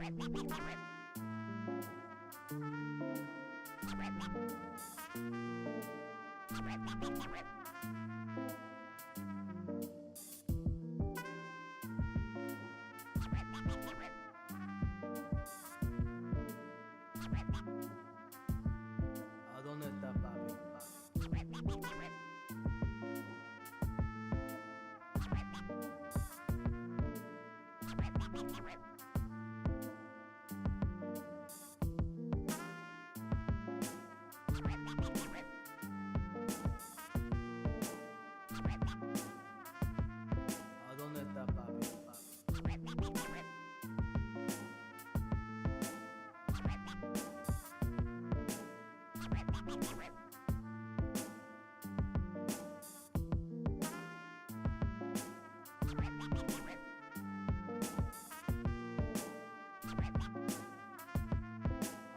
¿A dónde está papi? ¿A dónde está papi?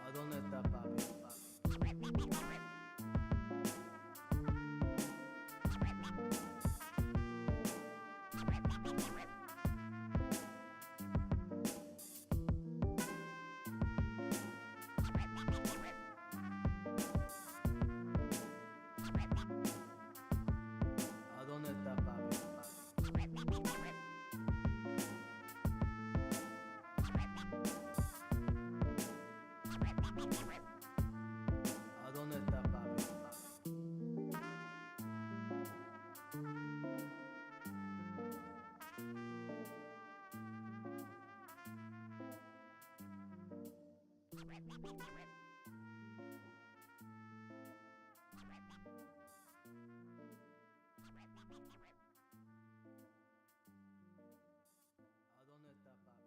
¿A dónde está papi? ¿A dónde está papi? ¿A dónde está papi? ¿A dónde está papi?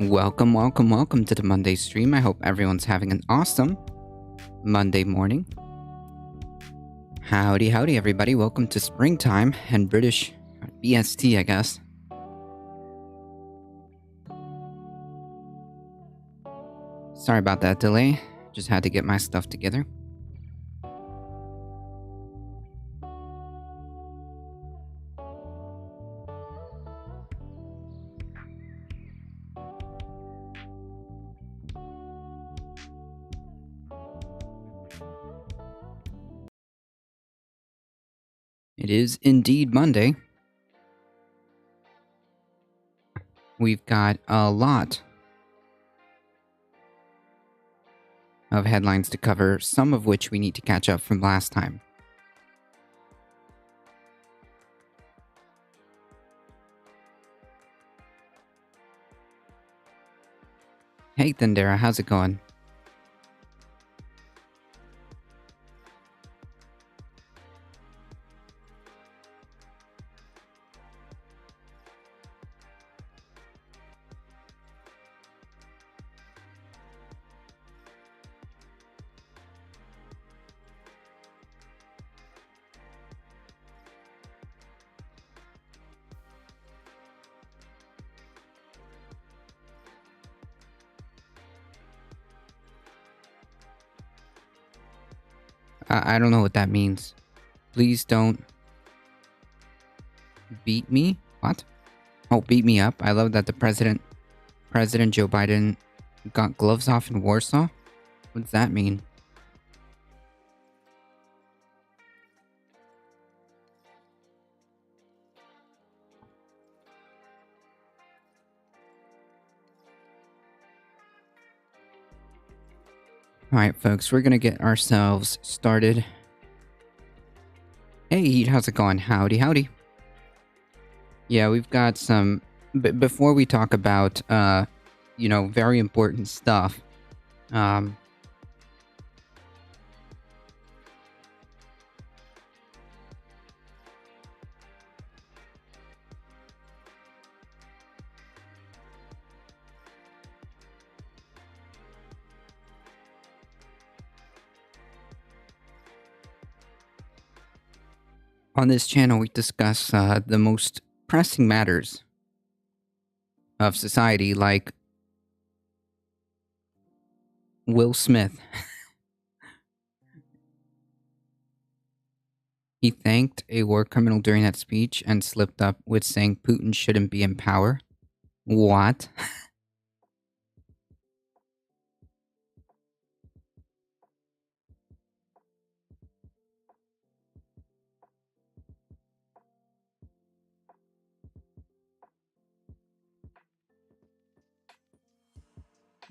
Welcome to the Monday stream. I hope everyone's having an awesome Monday morning. Howdy, everybody. Welcome to springtime and British BST, I guess. Sorry about that delay. Just had to get my stuff together. It is indeed Monday. We've got a lot of headlines to cover, some of which we need to catch up from last time. Hey Thundera, how's it going? I don't know what that means. Please don't beat me. What? Oh, beat me up. I love that the President Joe Biden got gloves off in Warsaw. What does that mean? Alright, folks, we're gonna get ourselves started. Hey, Heat, how's it going? Howdy, howdy. Yeah, we've got some... before we talk about, very important stuff, on this channel, we discuss the most pressing matters of society, like Will Smith. He thanked a war criminal during that speech and slipped up with saying Putin shouldn't be in power. What?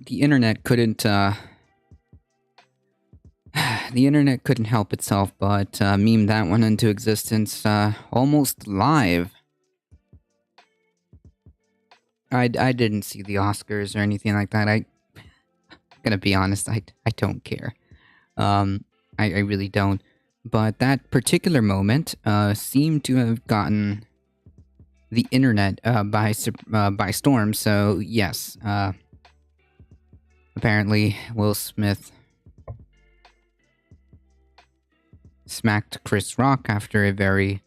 The internet couldn't, the internet couldn't help itself but meme that one into existence almost live. I didn't see the Oscars or anything like that. I'm gonna be honest, I don't care. I really don't. But that particular moment seemed to have gotten the internet by storm. So yes, apparently Will Smith smacked Chris Rock after a very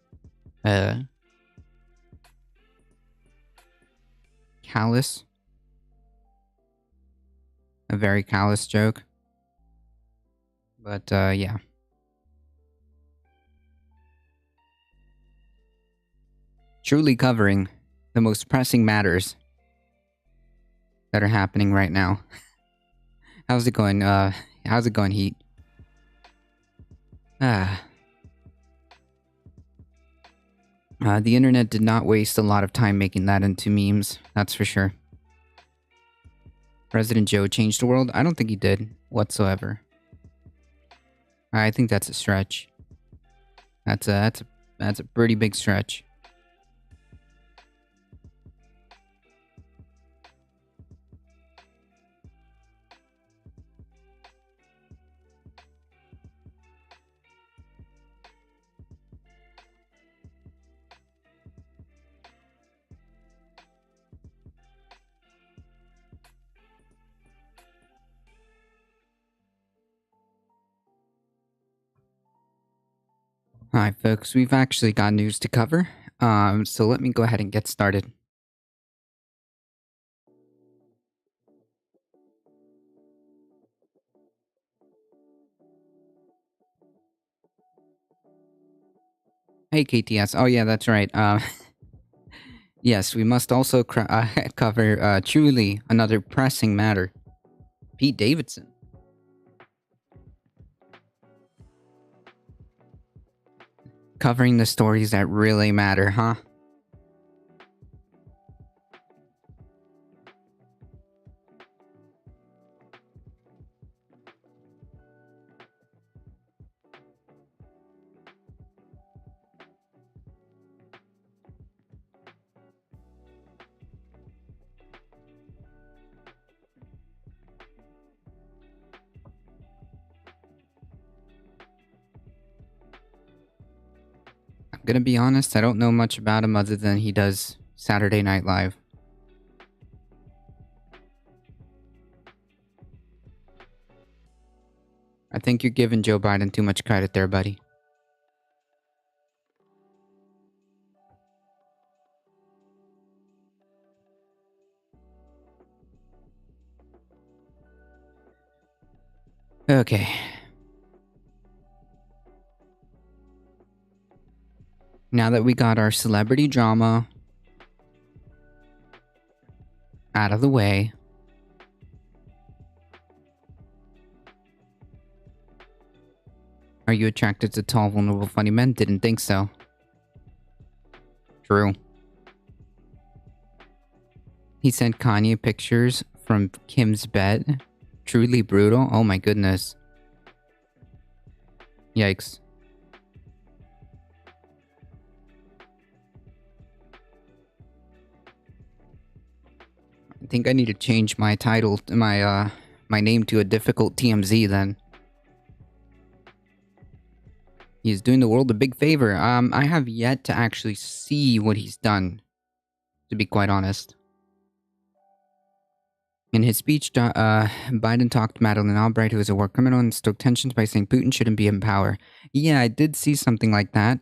callous joke. But yeah. Truly covering the most pressing matters that are happening right now. How's it going? How's it going, Heat? The internet did not waste a lot of time making that into memes, that's for sure. President Joe changed the world? I don't think he did, whatsoever. I think that's a stretch. That's a pretty big stretch. Alright, folks, we've actually got news to cover. So let me go ahead and get started. Hey, KTS. Oh, yeah, that's right. Yes, we must also cover truly another pressing matter. Pete Davidson. Covering the stories that really matter, huh? I'm gonna be honest, I don't know much about him other than he does Saturday Night Live. I think you're giving Joe Biden too much credit there, buddy. Okay. Now that we got our celebrity drama out of the way, are you attracted to tall, vulnerable, funny men? Didn't think so. True. He sent Kanye pictures from Kim's bed. Truly brutal. Oh my goodness. Yikes. I think I need to change my title, my name to a difficult TMZ then. He's doing the world a big favor. I have yet to actually see what he's done, to be quite honest. In his speech, Biden talked to Madeleine Albright, who is a war criminal, and stoked tensions by saying Putin shouldn't be in power. Yeah, I did see something like that.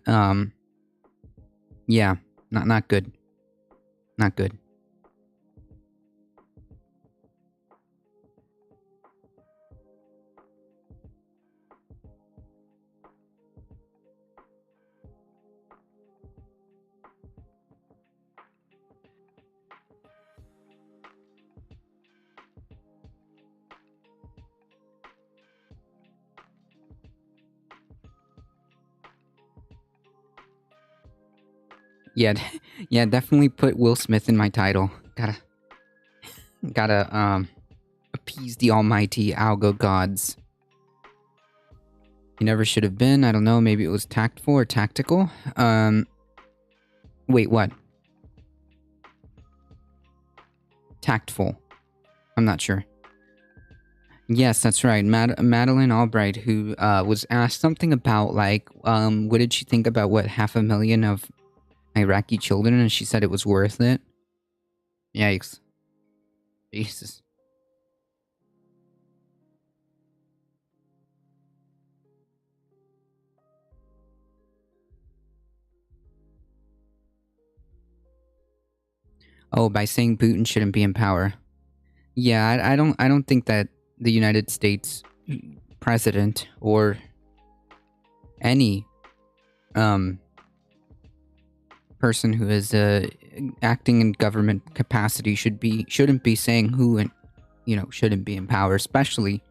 Yeah, not good. Not good. Yeah, yeah, definitely put Will Smith in my title. Gotta appease the almighty algo gods. He never should have been. I don't know. Maybe it was tactful or tactical. Wait, what? Tactful. I'm not sure. Yes, that's right. Madeleine Albright, who was asked something about like, what did she think about what 500,000 of Iraqi children, and she said it was worth it. Yikes. Jesus. Oh, by saying Putin shouldn't be in power. Yeah, I don't think that the United States president or any person who is acting in government capacity shouldn't be saying who and shouldn't be in power, especially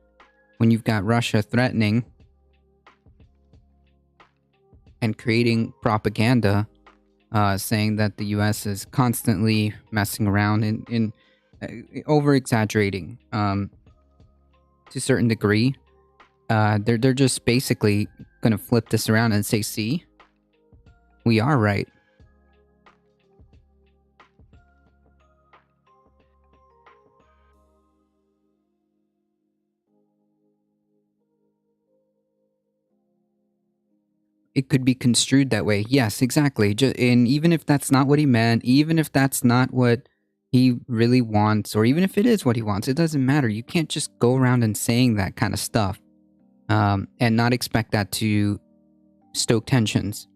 when you've got Russia threatening and creating propaganda saying that the US is constantly messing around in over exaggerating to a certain degree. They're just basically gonna flip this around and say, see, we are right. It could be construed that way. Yes, exactly. And even if that's not what he meant, even if that's not what he really wants, or even if it is what he wants, it doesn't matter. You can't just go around and saying that kind of stuff and not expect that to stoke tensions.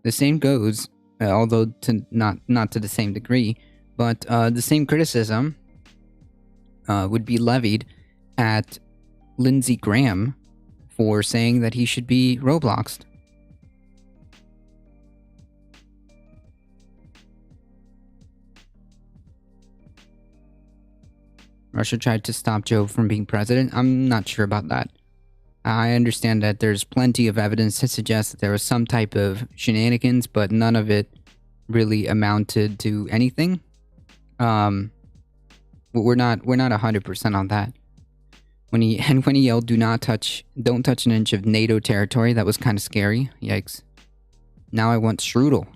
The same goes, although to not to the same degree, but the same criticism would be levied at Lindsey Graham for saying that he should be Robloxed. Russia tried to stop Joe from being president. I'm not sure about that. I understand that there's plenty of evidence to suggest that there was some type of shenanigans, but none of it really amounted to anything. We're not 100% on that. When he yelled, don't touch an inch of NATO territory, that was kind of scary. Yikes. Now I want strudel.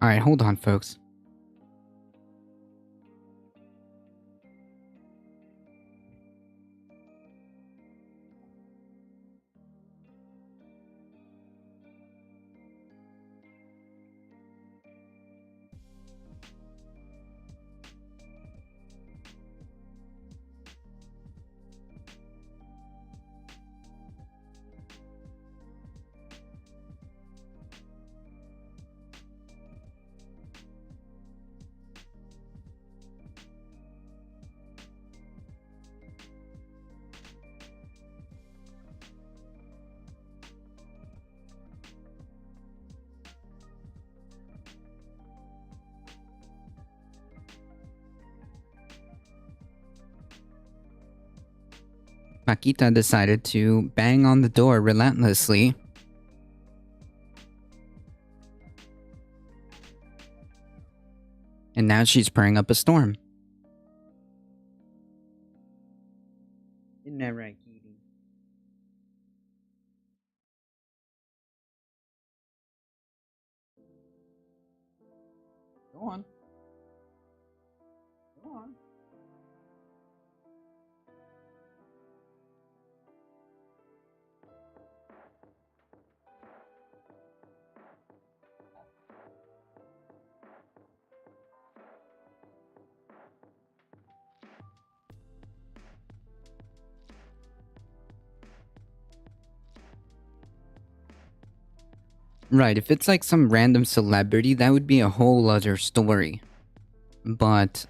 Alright, hold on, folks. Paquita decided to bang on the door relentlessly. And now she's purring up a storm. Isn't that right, Kitty? Go on. Go on. Right, if it's like some random celebrity, that would be a whole other story. But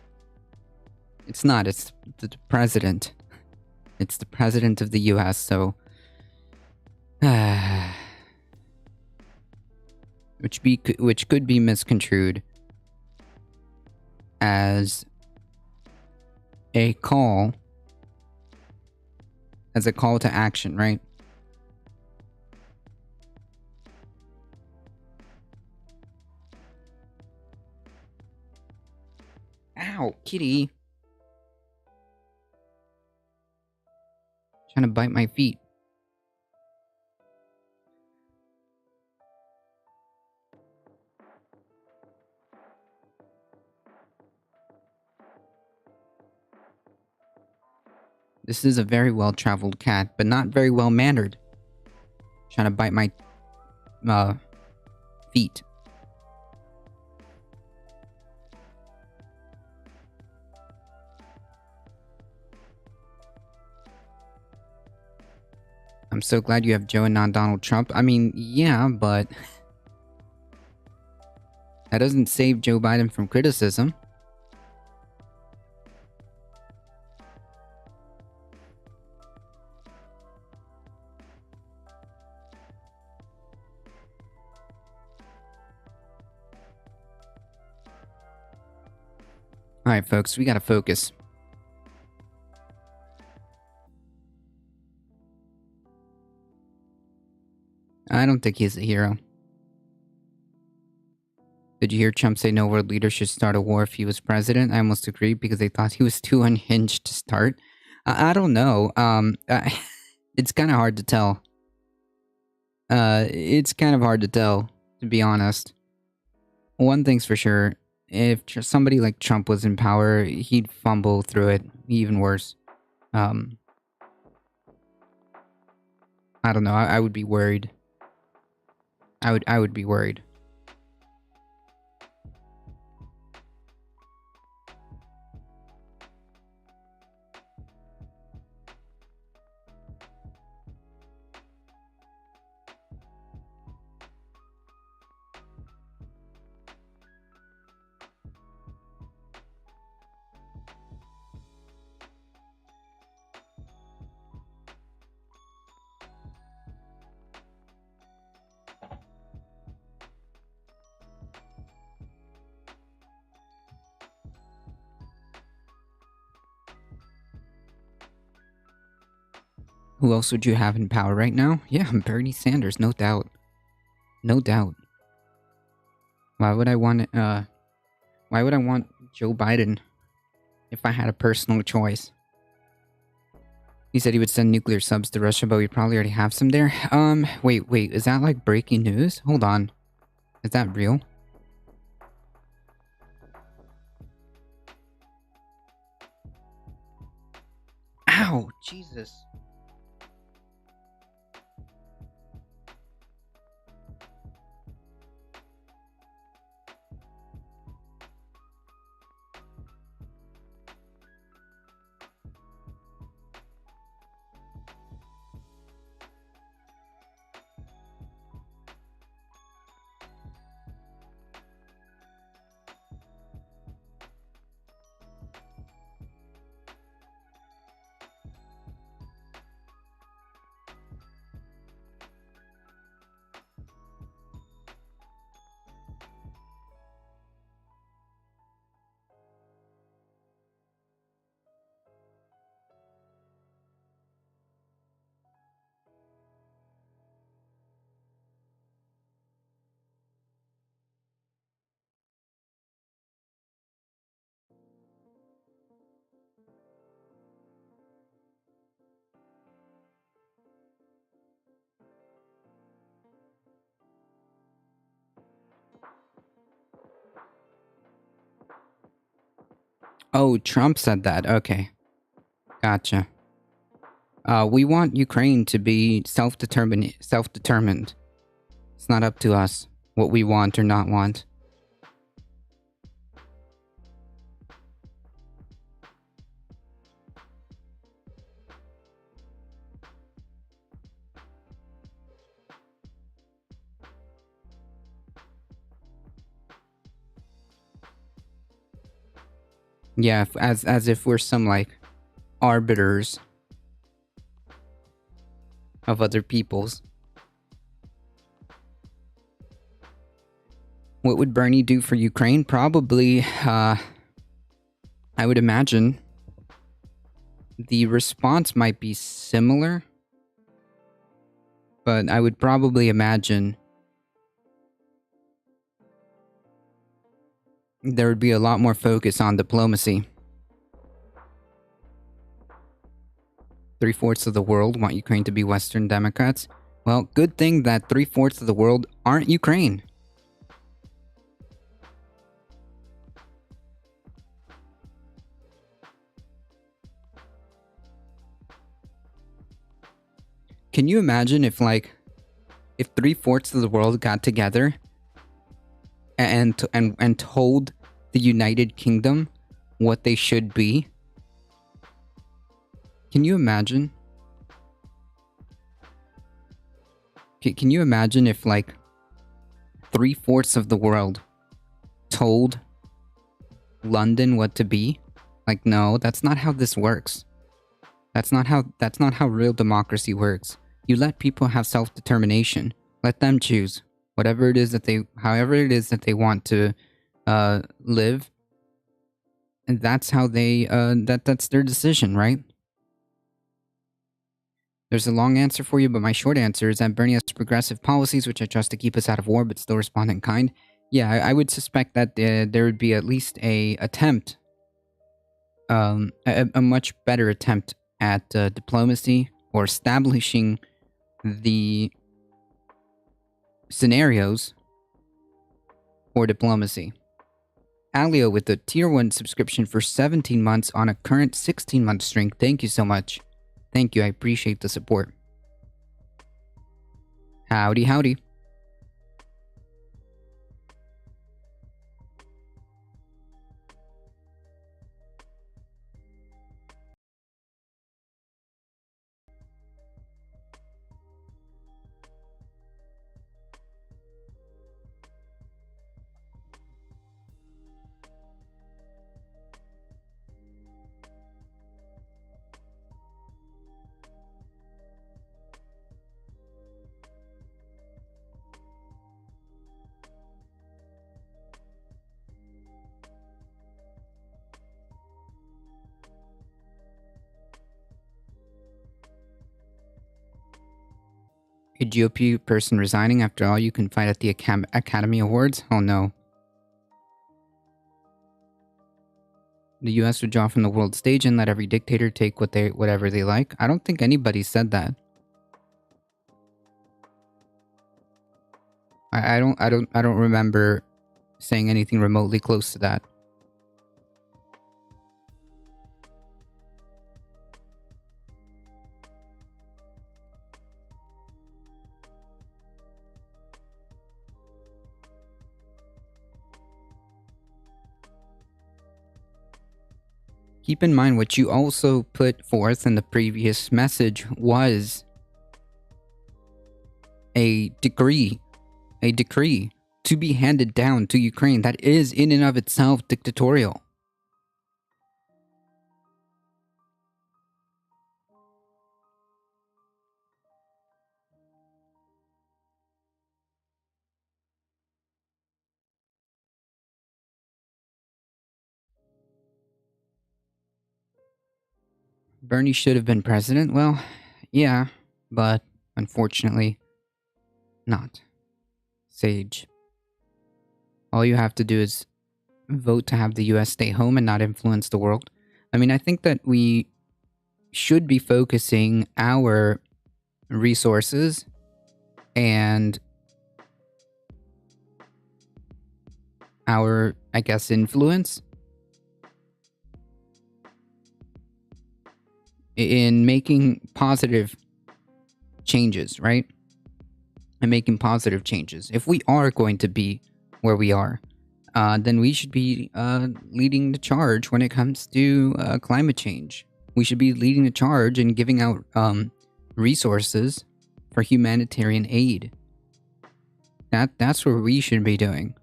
it's not, it's the president. It's the president of the US, so which could be misconstrued as a call to action, right? Ow, kitty. Trying to bite my feet. This is a very well-traveled cat, but not very well-mannered. Trying to bite my feet. I'm so glad you have Joe and not Donald Trump. I mean, yeah, but that doesn't save Joe Biden from criticism. Alright, folks, we gotta focus. I don't think he's a hero. Did you hear Trump say no world leader should start a war if he was president? I almost agreed because they thought he was too unhinged to start. I don't know. It's kind of hard to tell. It's kind of hard to tell, to be honest. One thing's for sure. If somebody like Trump was in power, he'd fumble through it even worse. I don't know. I would be worried. I would be worried. Who else would you have in power right now? Yeah, Bernie Sanders, no doubt. No doubt. Why would I want Joe Biden if I had a personal choice? He said he would send nuclear subs to Russia, but we probably already have some there. Wait, is that like breaking news? Hold on. Is that real? Ow, Jesus. Oh, Trump said that. Okay. Gotcha. We want Ukraine to be self-determined. It's not up to us what we want or not want. Yeah, as if we're some like arbiters of other peoples. What would Bernie do for Ukraine? Probably, I would imagine the response might be similar, but I would probably imagine there would be a lot more focus on diplomacy. 3/4 of the world want Ukraine to be Western Democrats. Well, good thing that 3/4 of the world aren't Ukraine. Can you imagine if 3/4 of the world got together and told the United Kingdom what they should be? Can you imagine? Can you imagine if 3/4 of the world told London what to be? No, that's not how this works. That's not how real democracy works. You let people have self-determination. Let them choose however it is that they want to live, and that's how they that's their decision, right? There's a long answer for you, but my short answer is that Bernie has progressive policies, which I trust to keep us out of war, but still respond in kind. Yeah, I would suspect that there would be at least a attempt, a much better attempt at diplomacy or establishing the scenarios for diplomacy. Alio with the tier 1 subscription for 17 months on a current 16-month string. Thank you so much. Thank you, I appreciate the support. Howdy, howdy. A GOP person resigning after all you can fight at the Academy Awards? Oh no. The US withdraw from the world stage and let every dictator take whatever they like. I don't think anybody said that. I don't remember saying anything remotely close to that. Keep in mind what you also put forth in the previous message was a decree to be handed down to Ukraine that is in and of itself dictatorial. Bernie should have been president. Well, yeah, but unfortunately, not. Sage. All you have to do is vote to have the US stay home and not influence the world. I mean, I think that we should be focusing our resources and our, I guess, influence in making positive changes, right? And making positive changes. If we are going to be where we are, then we should be leading the charge when it comes to climate change. We should be leading the charge and giving out resources for humanitarian aid. That's what we should be doing.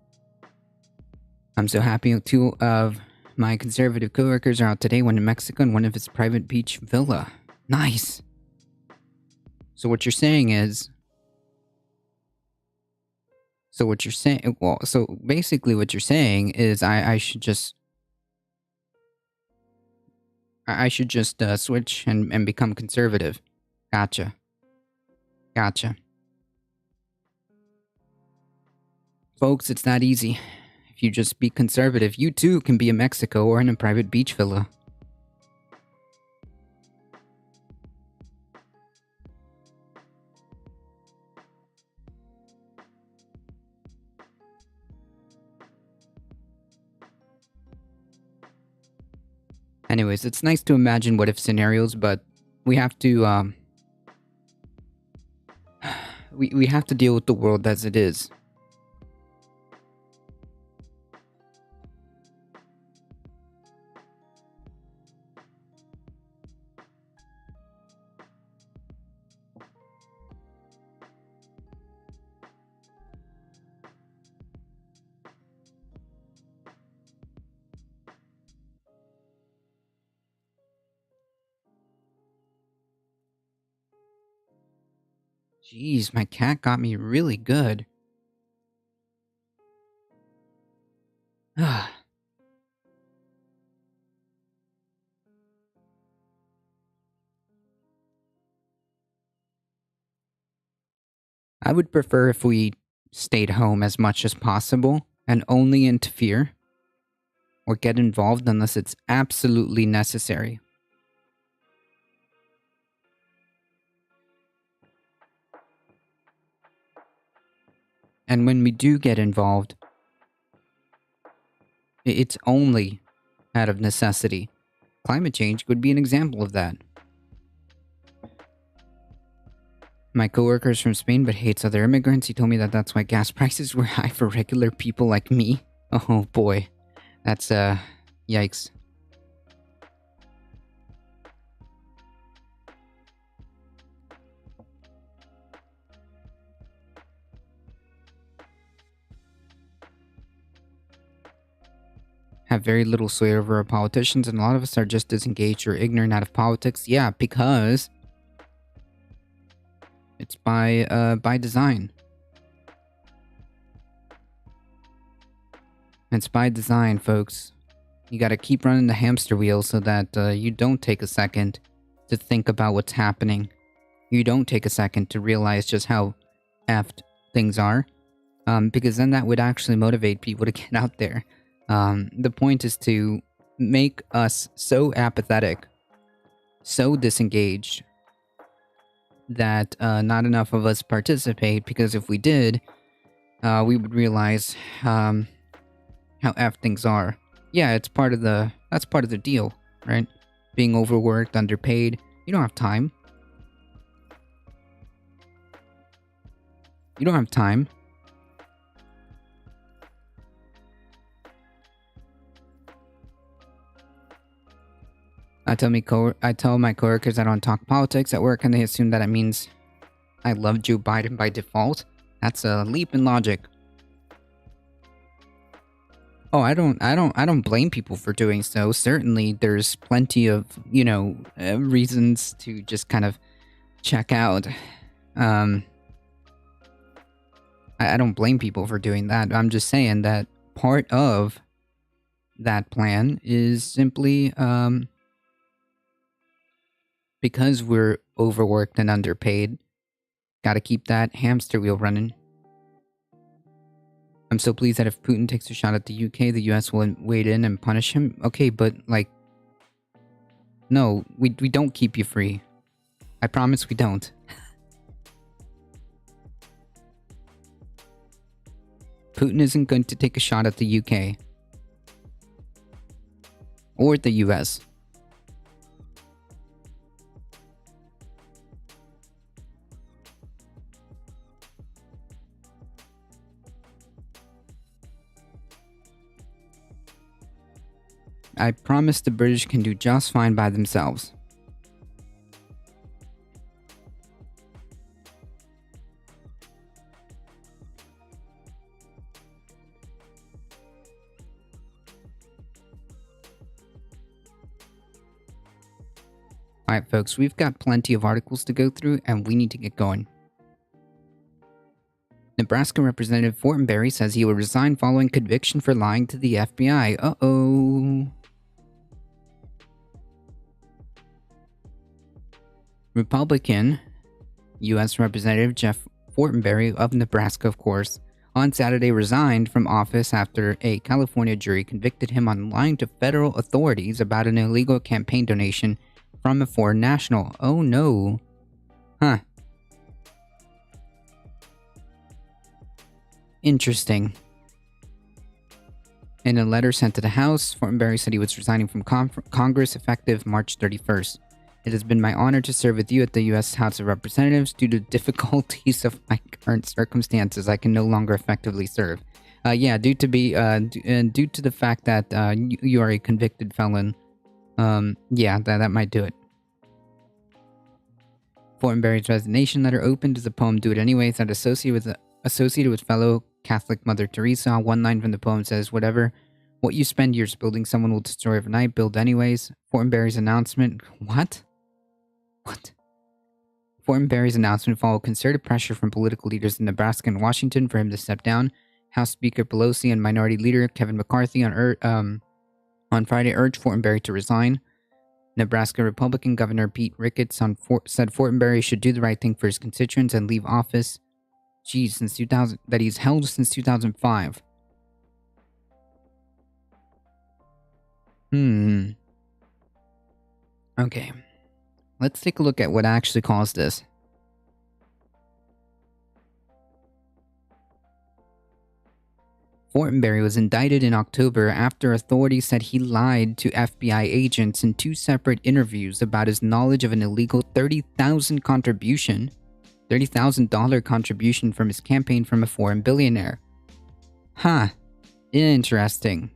I'm so happy two of my conservative coworkers are out today, one in Mexico and one of his private beach villa. Nice. So what you're saying is... So basically what you're saying is I should just... I should just switch and become conservative. Gotcha. Folks, it's that easy. If you just be conservative, you too can be in Mexico or in a private beach villa. Anyways, it's nice to imagine what if scenarios, but we have to we have to deal with the world as it is. Jeez, my cat got me really good. I would prefer if we stayed home as much as possible and only interfere or get involved unless it's absolutely necessary. And when we do get involved, it's only out of necessity. Climate change would be an example of that. My coworker is from Spain but hates other immigrants. He told me that that's why gas prices were high for regular people like me. Oh boy. That's, yikes. Have very little sway over our politicians, and a lot of us are just disengaged or ignorant out of politics. Yeah, because it's by design. It's by design, folks. You gotta keep running the hamster wheel so that you don't take a second to think about what's happening. You don't take a second to realize just how effed things are. Because then that would actually motivate people to get out there. The point is to make us so apathetic, so disengaged, that not enough of us participate, because if we did, we would realize how effed things are. Yeah, that's part of the deal, right? Being overworked, underpaid. You don't have time. You don't have time. I tell my coworkers I don't talk politics at work, and they assume that it means I love Joe Biden by default. That's a leap in logic. Oh, I don't blame people for doing so. Certainly, there's plenty of reasons to just kind of check out. I don't blame people for doing that. I'm just saying that part of that plan is simply because we're overworked and underpaid, gotta keep that hamster wheel running. I'm so pleased that if Putin takes a shot at the UK, the US will wade in and punish him. Okay, but no, we don't keep you free. I promise we don't. Putin isn't going to take a shot at the UK. Or the US. I promise the British can do just fine by themselves. Alright, folks, we've got plenty of articles to go through, and we need to get going. Nebraska Representative Fortenberry says he will resign following conviction for lying to the FBI. Uh-oh. Republican U.S. Representative Jeff Fortenberry of Nebraska, of course, on Saturday resigned from office after a California jury convicted him on lying to federal authorities about an illegal campaign donation from a foreign national. Oh no. Huh. Interesting. In a letter sent to the House, Fortenberry said he was resigning from Congress effective March 31st. It has been my honor to serve with you at the U.S. House of Representatives. Due to difficulties of my current circumstances, I can no longer effectively serve. Due to the fact that you are a convicted felon, that might do it. Fortenberry's resignation letter opened as a poem "Do It Anyways" that associated with fellow Catholic Mother Teresa. One line from the poem says, what you spend years building, someone will destroy overnight. Build anyways. Fortenberry's announcement... What? Fortenberry's announcement followed concerted pressure from political leaders in Nebraska and Washington for him to step down. House Speaker Pelosi and Minority Leader Kevin McCarthy on Friday urged Fortenberry to resign. Nebraska Republican Governor Pete Ricketts said Fortenberry should do the right thing for his constituents and leave office. That he's held since 2005. Okay. Let's take a look at what actually caused this. Fortenberry was indicted in October after authorities said he lied to FBI agents in 2 separate interviews about his knowledge of an illegal $30,000 contribution from his campaign from a foreign billionaire. Huh. Interesting.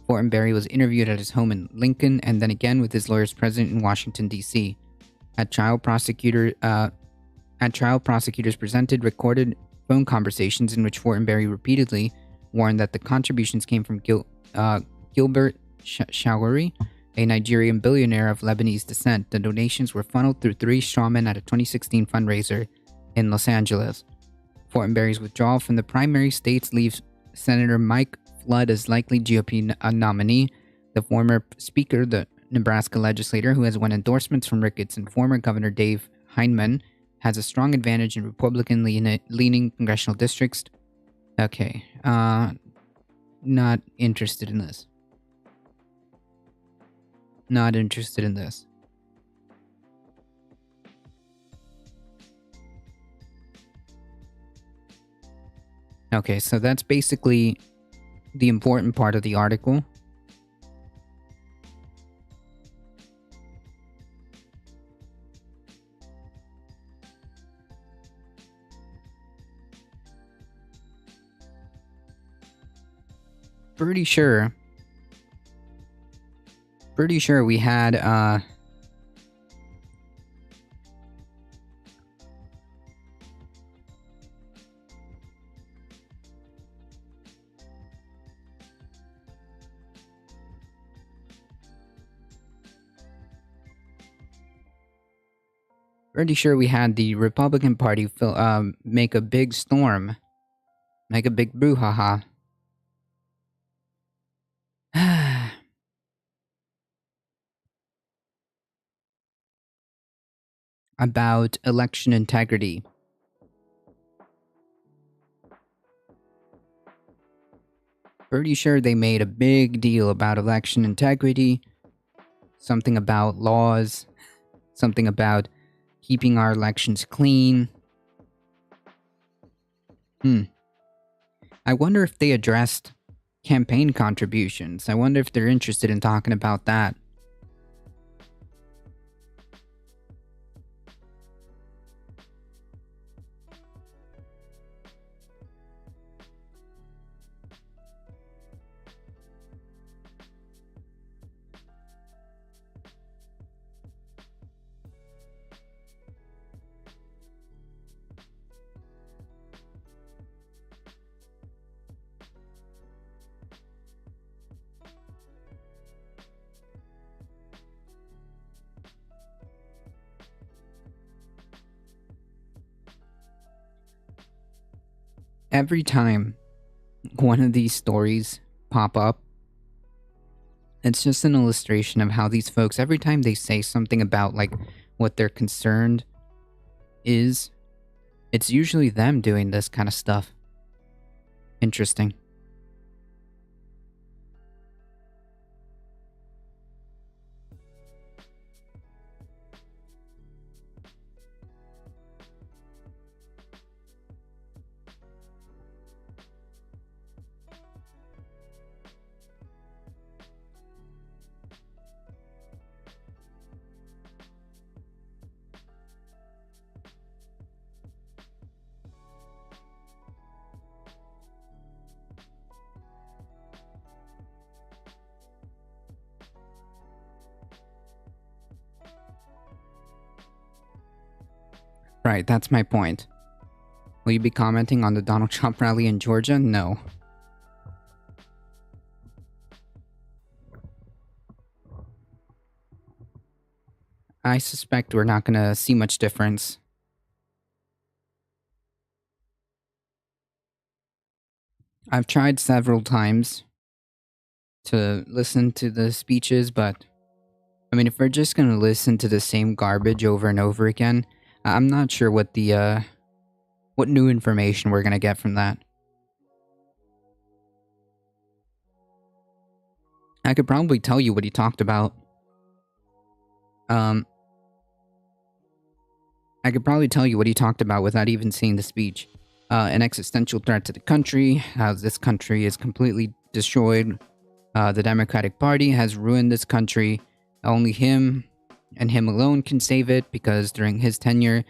Fortenberry was interviewed at his home in Lincoln and then again with his lawyers present in Washington, D.C. At trial, prosecutors presented recorded phone conversations in which Fortenberry repeatedly warned that the contributions came from Gilbert Showery, a Nigerian billionaire of Lebanese descent. The donations were funneled through 3 strawmen at a 2016 fundraiser in Los Angeles. Fortenberry's withdrawal from the primary states leaves Senator Mike Flood as likely GOP nominee. The former Speaker, the Nebraska legislator, who has won endorsements from Ricketts, and former Governor Dave Heineman, has a strong advantage in Republican-leaning congressional districts. Okay, not interested in this. Not interested in this. Okay, so that's basically the important part of the article. Pretty sure we had the Republican Party make a big storm, make a big brouhaha. About election integrity. Pretty sure they made a big deal about election integrity. Something about laws. Something about keeping our elections clean. I wonder if they addressed campaign contributions. I wonder if they're interested in talking about that. every time one of these stories pop up, it's just an illustration of how these folks, every time they say something about like what their concern is, it's usually them doing this kind of stuff. Interesting. Right, that's my point. Will you be commenting on the Donald Trump rally in Georgia? No. I suspect we're not gonna see much difference. I've tried several times to listen to the speeches, but I mean, if we're just gonna listen to the same garbage over and over again, I'm not sure what what new information we're gonna get from that. I could probably tell you what he talked about. I could probably tell you what he talked about without even seeing the speech. An existential threat to the country, how this country is completely destroyed. The Democratic Party has ruined this country. Only him and him alone can save it because during his tenure,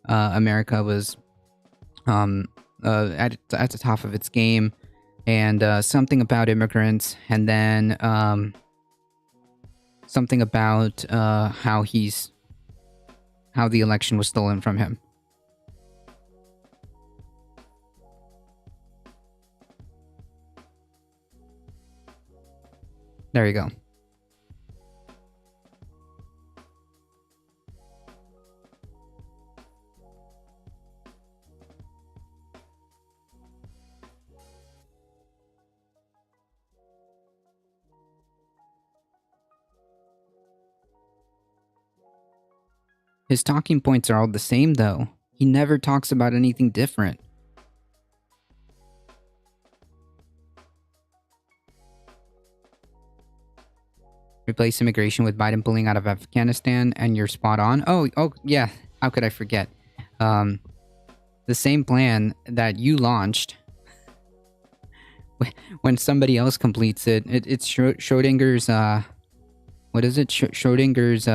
America was at the top of its game. And something about immigrants, and then something about how the election was stolen from him. There you go. His talking points are all the same, though. He never talks about anything different. Replace immigration with Biden pulling out of Afghanistan, and you're spot on. Oh, yeah. How could I forget? The same plan that you launched. When somebody else completes it, it's Schrodinger's. What is it? Schrodinger's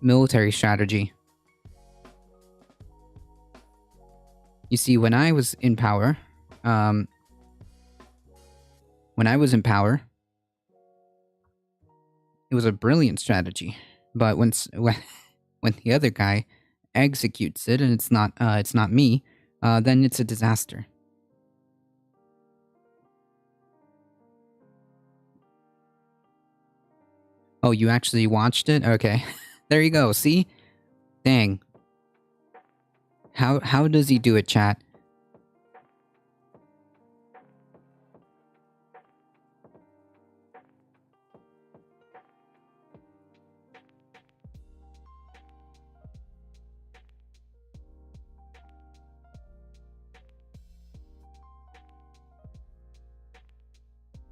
military strategy. You see, when I was in power, it was a brilliant strategy. But when the other guy executes it, and it's not me, then it's a disaster. Oh, you actually watched it? Okay. There you go. See? Dang. How does he do it, chat?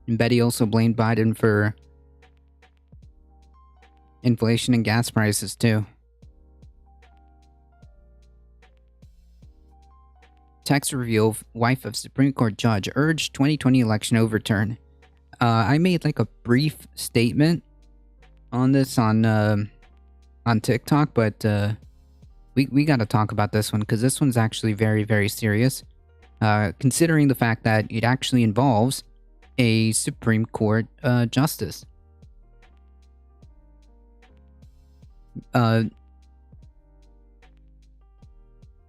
And Betty also blamed Biden for inflation and gas prices, too. Text reveal: wife of Supreme Court judge urged 2020 election overturn. I made like a brief statement on this on TikTok, but we got to talk about this one because this one's actually very, very serious. Considering the fact that it actually involves a Supreme Court justice.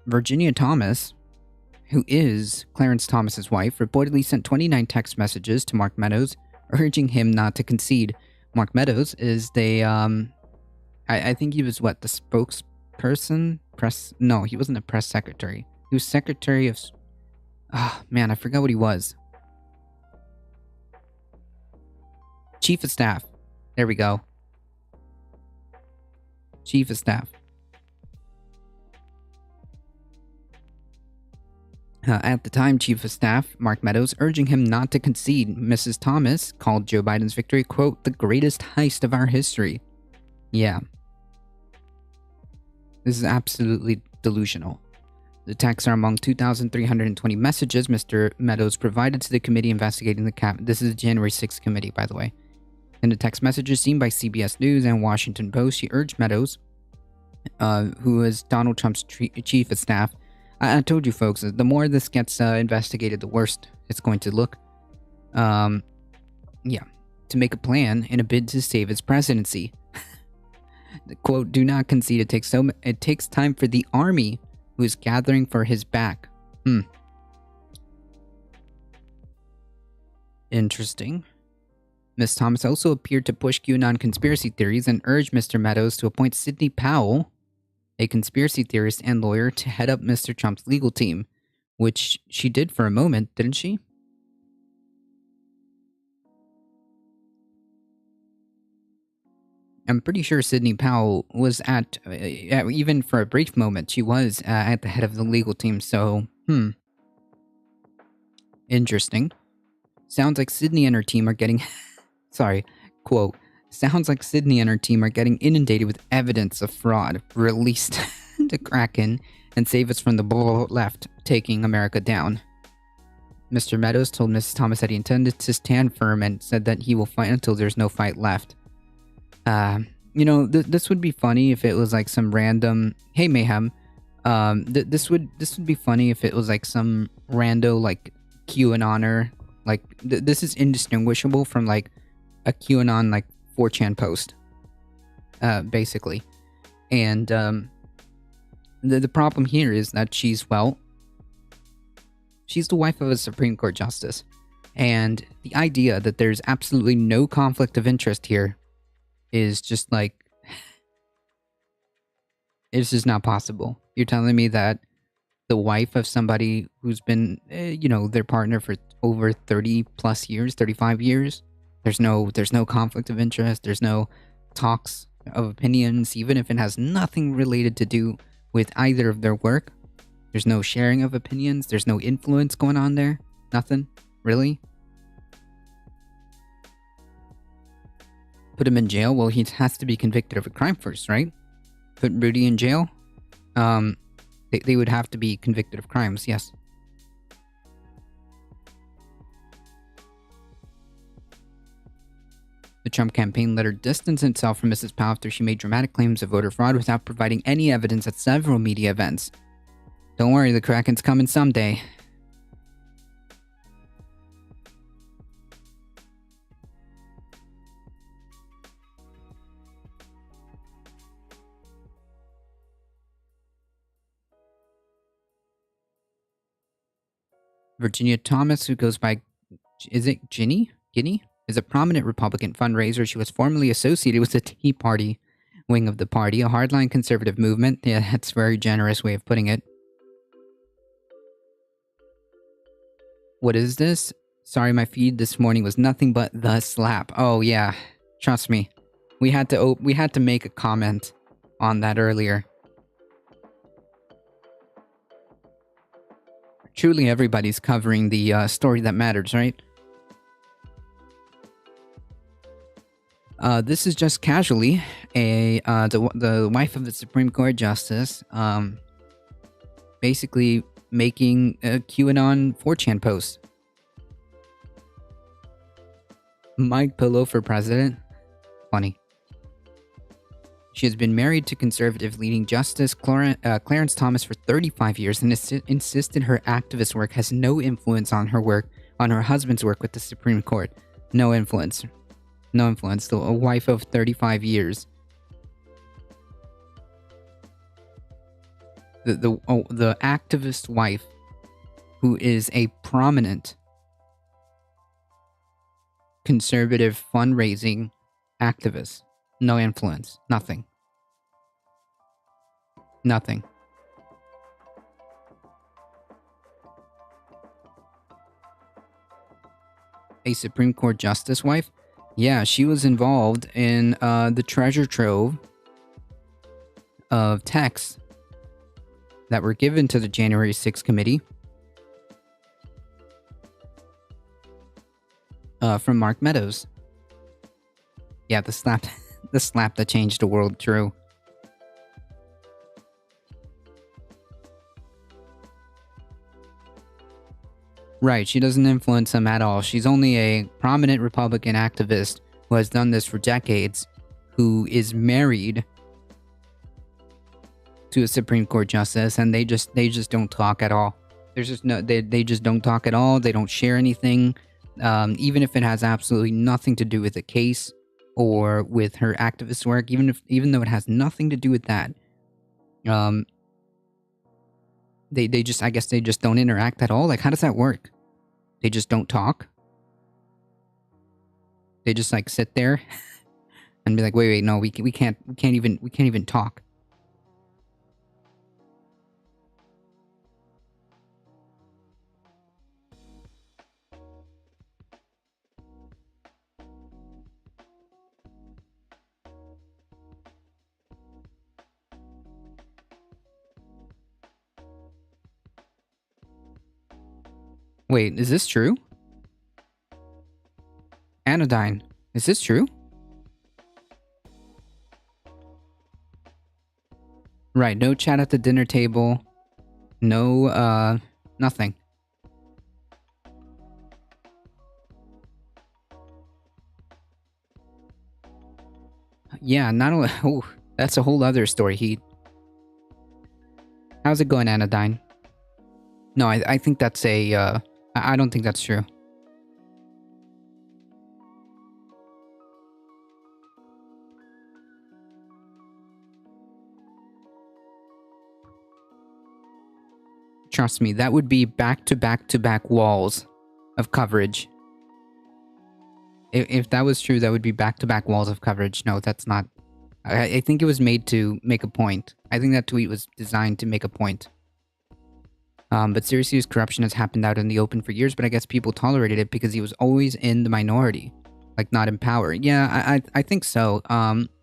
Virginia Thomas, who is Clarence Thomas's wife, reportedly sent 29 text messages to Mark Meadows urging him not to concede. Mark Meadows is I think he was the spokesperson? No, he wasn't a press secretary. He was Secretary of... Ah, man, I forgot what he was. Chief of Staff. There we go. Chief of Staff. At the time, Chief of Staff Mark Meadows, urging him not to concede, Mrs. Thomas called Joe Biden's victory, quote, the greatest heist of our history. Yeah. This is absolutely delusional. The texts are among 2,320 messages Mr. Meadows provided to the committee investigating the cap. This is the January 6th committee, by the way. In the text messages seen by CBS News and Washington Post, she urged Meadows, who is Donald Trump's chief of staff. I told you folks, the more this gets investigated, the worse it's going to look. Yeah. To make a plan in a bid to save his presidency. The quote, do not concede. It takes time for the army who is gathering for his back. Interesting. Ms. Thomas also appeared to push QAnon conspiracy theories and urged Mr. Meadows to appoint Sidney Powell, a conspiracy theorist and lawyer, to head up Mr. Trump's legal team, which she did for a moment, didn't she? I'm pretty sure Sidney Powell was even for a brief moment, she was at the head of the legal team, so, Interesting. Sounds like Sidney and her team are getting... Sorry, quote, sounds like Sidney and her team are getting inundated with evidence of fraud released to Kraken and save us from the left taking America down. Mr. Meadows told Mrs. Thomas that he intended to stand firm and said that he will fight until there's no fight left. This would be funny if it was like some random... Hey, Mayhem. This would be funny if it was like some rando like QAnoner. Like, this is indistinguishable from like a QAnon like 4chan post. Basically. And the problem here is that she's the wife of a Supreme Court justice. And the idea that there's absolutely no conflict of interest here is just like, it's just not possible. You're telling me that the wife of somebody who's been, their partner for over 30 plus years, 35 years, there's no conflict of interest, there's no talks of opinions, even if it has nothing related to do with either of their work. There's no sharing of opinions, there's no influence going on there, nothing, really? Put him in jail? Well, he has to be convicted of a crime first, right? Put Rudy in jail? They would have to be convicted of crimes, yes. The Trump campaign let her distance itself from Mrs. Powell after she made dramatic claims of voter fraud without providing any evidence at several media events. Don't worry, the Kraken's coming someday. Virginia Thomas, who goes by, is it Ginny? Is a prominent Republican fundraiser. She was formerly associated with the Tea Party wing of the party, a hardline conservative movement. Yeah, that's a very generous way of putting it. What is this? Sorry, my feed this morning was nothing but the slap. Oh yeah, trust me. We had to make a comment on that earlier. Truly, everybody's covering the story that matters, right? This is just casually the wife of the Supreme Court justice, basically making a QAnon 4chan post. Mike Pillow for president? Funny. She has been married to conservative leading Justice Clarence Thomas for 35 years and insisted her activist work has no influence on her husband's work with the Supreme Court. No influence. No influence. A wife of 35 years. The activist wife who is a prominent conservative fundraising activist. No influence. Nothing. Nothing. a Supreme Court justice wife? Yeah, she was involved in the treasure trove of texts that were given to the January 6th committee from Mark Meadows. Yeah, the slap, the slap that changed the world. True. Right, she doesn't influence him at all. She's only a prominent Republican activist who has done this for decades, who is married to a Supreme Court justice, and they just don't talk at all. There's just no, they just don't talk at all. They don't share anything, even if it has absolutely nothing to do with the case or with her activist work. Even though it has nothing to do with that, they just, I guess they just don't interact at all. Like, how does that work? They just don't talk. They just like sit there and be like, wait, no, we can't even talk. Wait, is this true? Anodyne, is this true? Right, no chat at the dinner table. No, nothing. Yeah, not only... Oh, that's a whole other story, Heat. How's it going, Anodyne? No, I think that's a, I don't think that's true. Trust me, that would be back-to-back-to-back walls of coverage. If that was true, that would be back-to-back walls of coverage. No, that's not. I think it was made to make a point. I think that tweet was designed to make a point. But Sirius's corruption has happened out in the open for years, but I guess people tolerated it because he was always in the minority. Like, not in power. Yeah, I think so.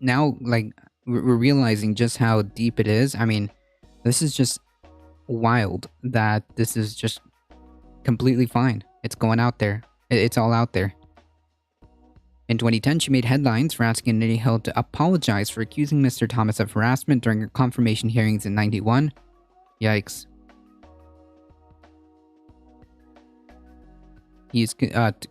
Now, like, we're realizing just how deep it is. I mean, this is just wild that this is just completely fine. It's going out there. It's all out there. In 2010, she made headlines for asking Nitty Hill to apologize for accusing Mr. Thomas of harassment during her confirmation hearings in 91. Yikes.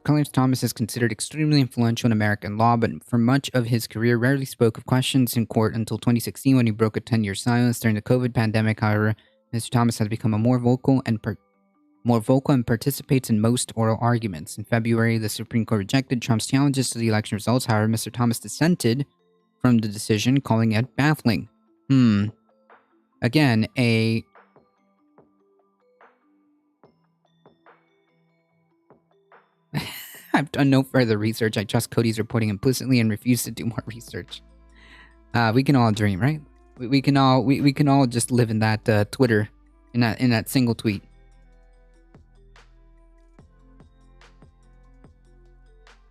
Clarence Thomas is considered extremely influential in American law, but for much of his career rarely spoke of questions in court until 2016 when he broke a 10-year silence. During the COVID pandemic, however, Mr. Thomas has become more vocal and participates in most oral arguments. In February, the Supreme Court rejected Trump's challenges to the election results. However, Mr. Thomas dissented from the decision, calling it baffling. Again, I've done no further research. I trust Cody's reporting implicitly and refuse to do more research. We can all dream, right? We can all just live in that Twitter, in that single tweet.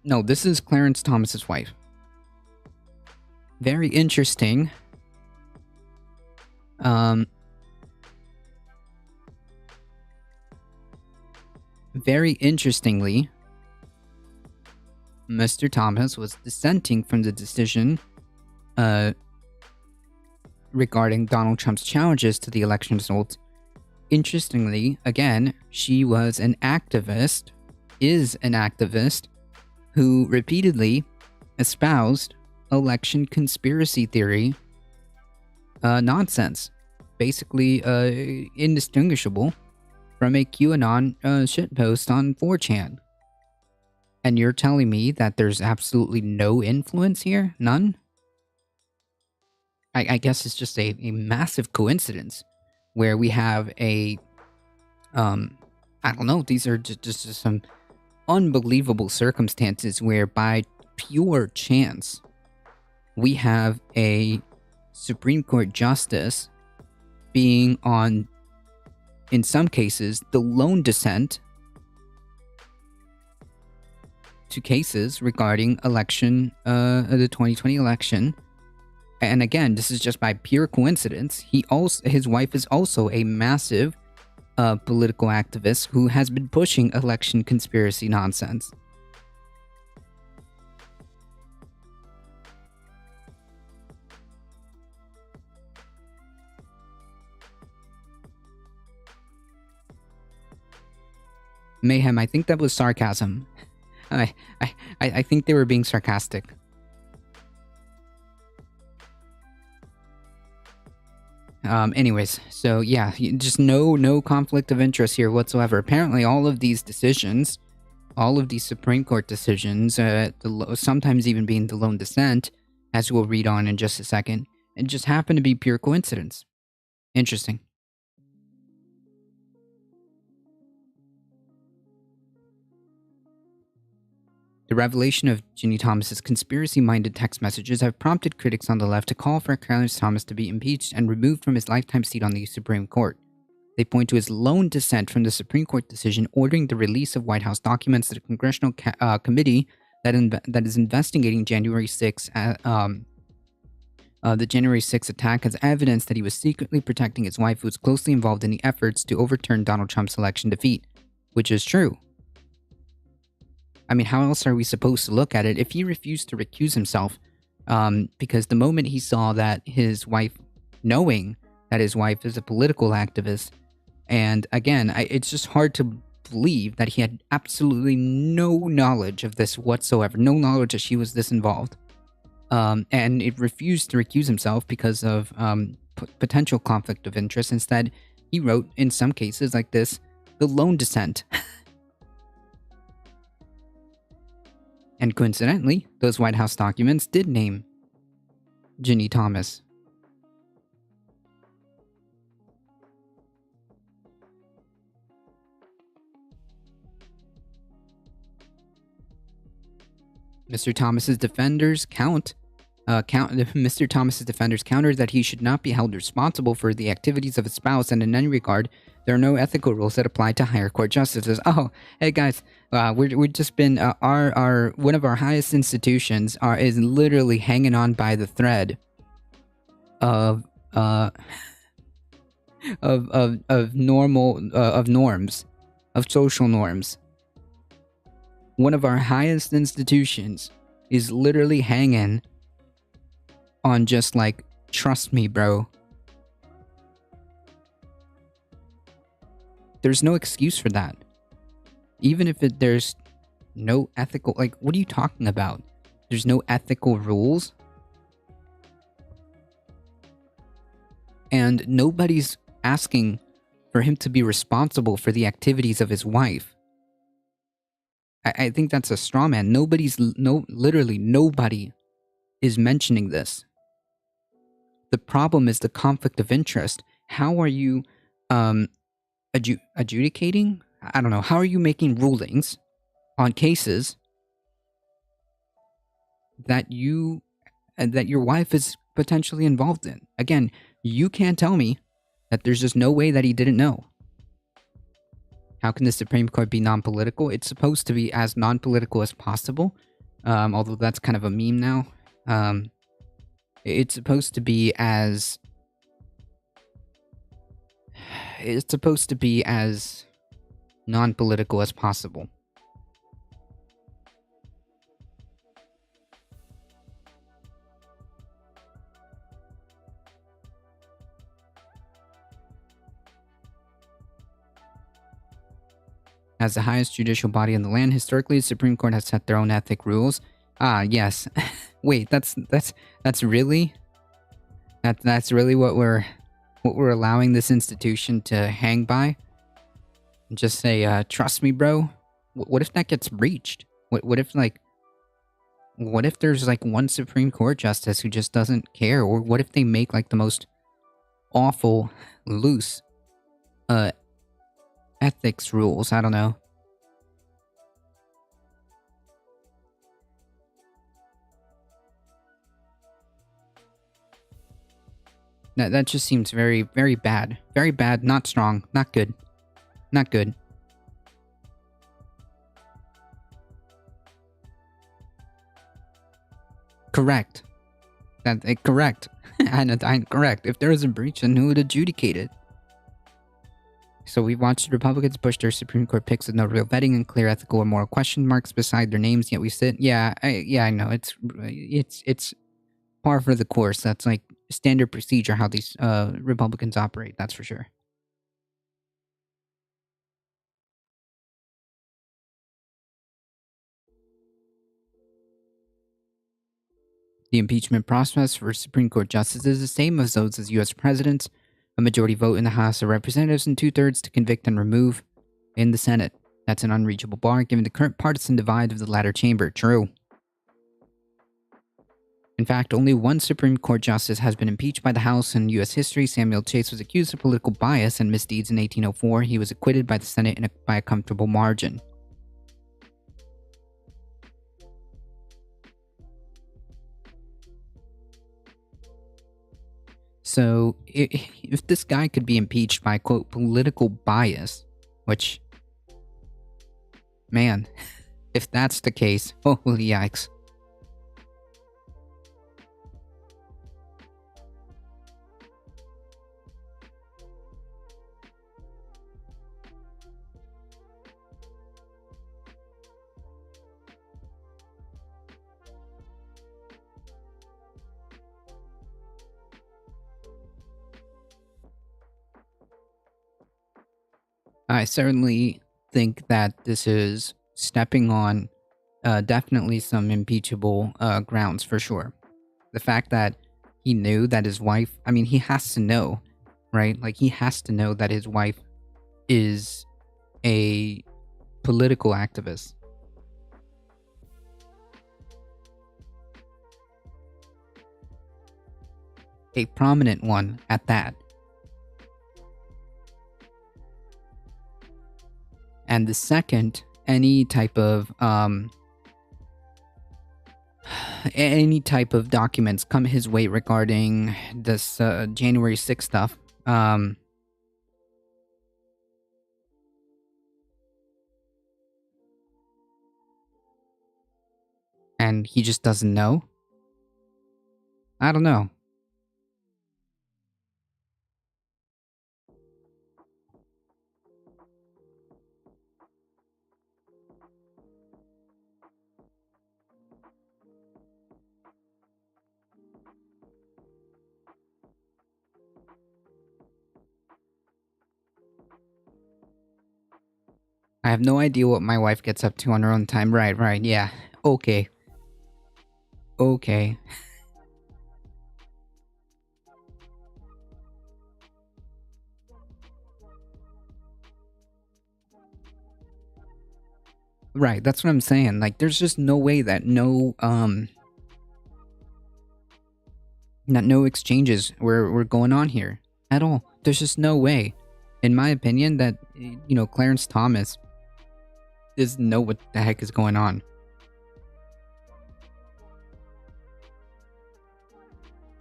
No, this is Clarence Thomas's wife. Very interesting. Very interestingly, Mr. Thomas was dissenting from the decision regarding Donald Trump's challenges to the election results. Interestingly, again, she was an activist, is an activist, who repeatedly espoused election conspiracy theory nonsense. Basically, indistinguishable from a QAnon shitpost on 4chan. And you're telling me that there's absolutely no influence here? None? I guess it's just a massive coincidence where we have a, I don't know, these are just some unbelievable circumstances where by pure chance, we have a Supreme Court justice being on, in some cases, the lone dissent to cases regarding the 2020 election. And again, this is just by pure coincidence. His wife is also a massive political activist who has been pushing election conspiracy nonsense. Mayhem, I think that was sarcasm. I think they were being sarcastic. Anyways, so yeah, just no conflict of interest here whatsoever. Apparently, all of these decisions, all of these Supreme Court decisions, sometimes even being the lone dissent, as we'll read on in just a second, it just happened to be pure coincidence. Interesting. The revelation of Ginny Thomas's conspiracy-minded text messages have prompted critics on the left to call for Clarence Thomas to be impeached and removed from his lifetime seat on the Supreme Court. They point to his lone dissent from the Supreme Court decision ordering the release of White House documents to the Congressional Committee that is investigating January 6 the January 6 attack as evidence that he was secretly protecting his wife, who was closely involved in the efforts to overturn Donald Trump's election defeat, which is true. I mean, how else are we supposed to look at it if he refused to recuse himself? Because the moment he saw that his wife, knowing that his wife is a political activist, and again, it's just hard to believe that he had absolutely no knowledge of this whatsoever, no knowledge that she was this involved. And it refused to recuse himself because of potential conflict of interest. Instead, he wrote, in some cases like this, the lone dissent. And coincidentally, those White House documents did name Ginny Thomas. Mr. Thomas's defenders countered that he should not be held responsible for the activities of his spouse, and in any regard, there are no ethical rules that apply to higher court justices. Oh, hey guys, we've just been our one of our highest institutions is literally hanging on by the thread of norms, of social norms. One of our highest institutions is literally hanging on just like, trust me, bro. There's no excuse for that. Even if there's no ethical, like, what are you talking about? There's no ethical rules? And nobody's asking for him to be responsible for the activities of his wife. I think that's a straw man. Literally nobody is mentioning this. The problem is the conflict of interest. How are you adjudicating? I don't know. How are you making rulings on cases that your wife is potentially involved in? Again, you can't tell me that there's just no way that he didn't know. How can the Supreme Court be non-political? It's supposed to be as non-political as possible, although that's kind of a meme now. It's supposed to be as non-political as possible. As the highest judicial body in the land, historically, the Supreme Court has set their own ethic rules. Ah, yes. Wait, that's really what we're allowing this institution to hang by? And just say, trust me, bro. What if that gets breached? What if there's like one Supreme Court justice who just doesn't care? Or what if they make like the most awful, loose, ethics rules? I don't know. That just seems very, very bad. Very bad, not strong, not good. Not good. Correct. Correct. And I'm correct. If there is a breach, then who would adjudicate it? So we watched Republicans push their Supreme Court picks with no real vetting and clear ethical or moral question marks beside their names. Yet we sit. I know it's par for the course. That's like standard procedure how these Republicans operate. That's for sure. The impeachment process for Supreme Court justices is the same as those as U.S. presidents. A majority vote in the House of Representatives and 2/3 to convict and remove in the Senate. That's an unreachable bar given the current partisan divide of the latter chamber. True. In fact, only one Supreme Court justice has been impeached by the House in U.S. history. Samuel Chase was accused of political bias and misdeeds in 1804. He was acquitted by the Senate by a comfortable margin. So, if this guy could be impeached by, quote, political bias, which, man, if that's the case, oh, yikes. I certainly think that this is stepping on definitely some impeachable grounds for sure. The fact that he knew that his wife, I mean, he has to know, right? Like, he has to know that his wife is a political activist. A prominent one at that. And the second, any type of documents come his way regarding this January 6th stuff, and he just doesn't know. I don't know. I have no idea what my wife gets up to on her own time. Right, yeah. Okay. Right, that's what I'm saying. Like, there's just no way that no exchanges were going on here at all. There's just no way, in my opinion, that Clarence Thomas doesn't know what the heck is going on.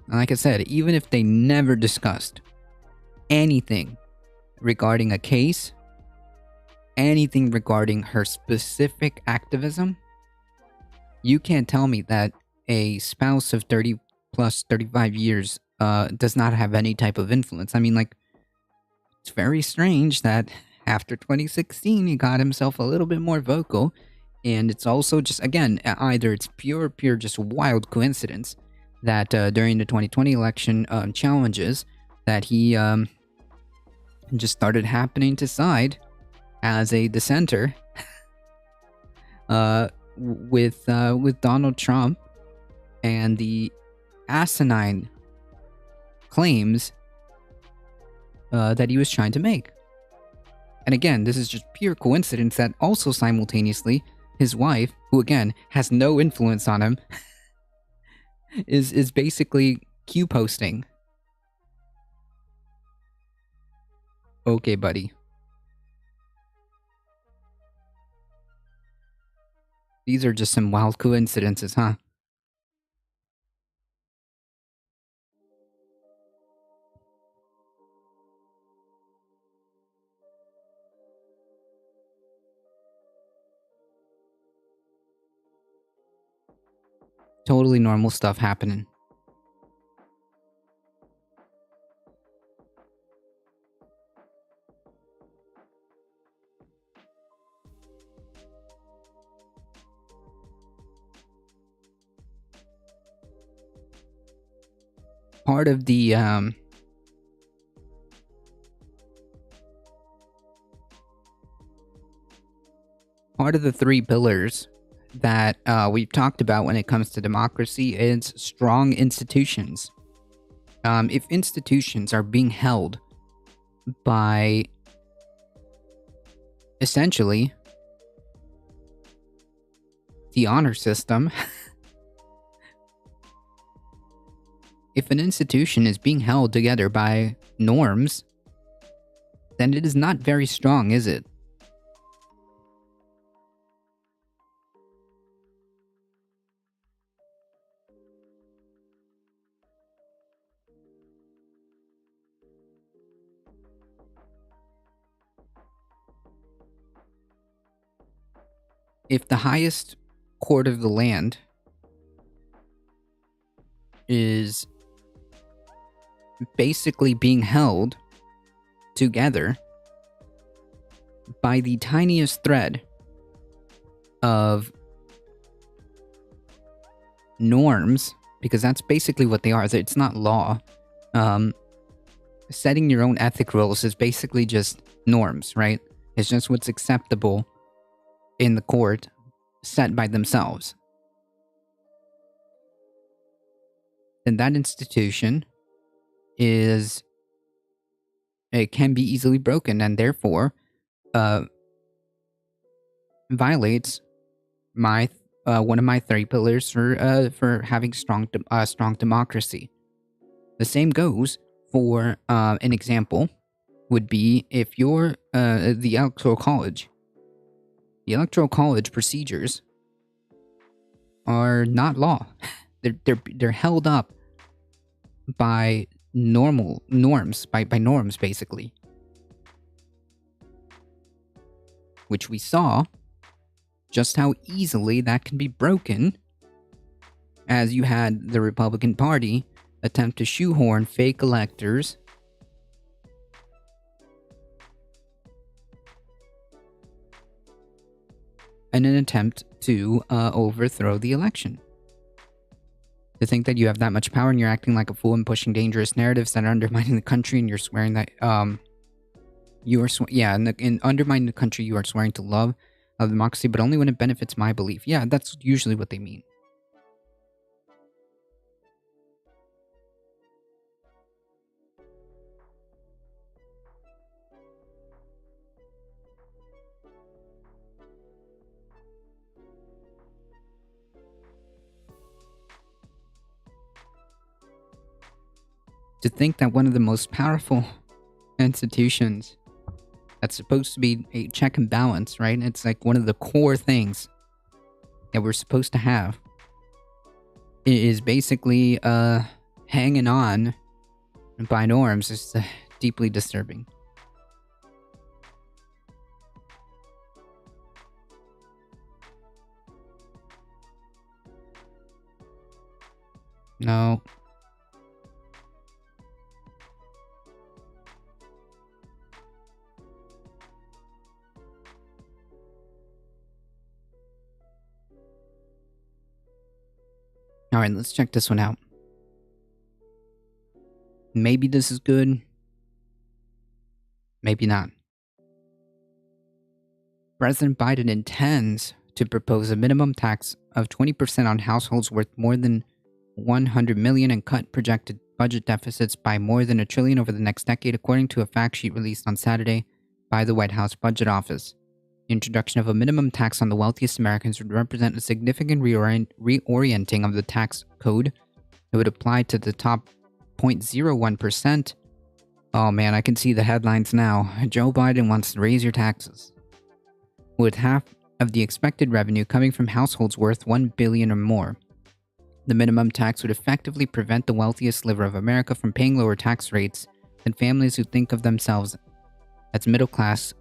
And like I said, even if they never discussed anything regarding a case, anything regarding her specific activism, you can't tell me that a spouse of 30 plus 35 years does not have any type of influence. I mean, like, it's very strange that after 2016 he got himself a little bit more vocal, and it's also just, again, either it's pure just wild coincidence that during the 2020 election challenges that he just started happening to side as a dissenter with Donald Trump and the asinine claims that he was trying to make. And again, this is just pure coincidence that also simultaneously his wife, who again has no influence on him, is basically Q posting. Okay, buddy. These are just some wild coincidences, huh? Totally normal stuff happening. Part of the three pillars that we've talked about when it comes to democracy is strong institutions. If institutions are being held by essentially the honor system, if an institution is being held together by norms, then it is not very strong, is it? If the highest court of the land is basically being held together by the tiniest thread of norms, because that's basically what they are. It's not law. Setting your own ethic rules is basically just norms, right? It's just what's acceptable in the court set by themselves. Then that institution it can be easily broken, and therefore violates my one of my three pillars for having strong democracy. The same goes for an example would be if you're the electoral college. The electoral college procedures are not law. They're held up by norms, by norms basically, which we saw just how easily that can be broken, as you had the Republican Party attempt to shoehorn fake electors in an attempt to overthrow the election. To think that you have that much power and you're acting like a fool and pushing dangerous narratives that are undermining the country, and you're swearing that in undermining the country you are swearing to love democracy, but only when it benefits my belief. Yeah, that's usually what they mean. To think that one of the most powerful institutions that's supposed to be a check and balance, right? It's like one of the core things that we're supposed to have is basically hanging on by norms is deeply disturbing. No. Alright, let's check this one out. Maybe this is good. Maybe not. President Biden intends to propose a minimum tax of 20% on households worth more than $100 million and cut projected budget deficits by more than $1 trillion over the next decade, according to a fact sheet released on Saturday by the White House Budget Office. The introduction of a minimum tax on the wealthiest Americans would represent a significant reorienting of the tax code. It would apply to the top 0.01%. Oh man, I can see the headlines now. Joe Biden wants to raise your taxes. With half of the expected revenue coming from households worth $1 billion or more. The minimum tax would effectively prevent the wealthiest sliver of America from paying lower tax rates than families who think of themselves as middle class,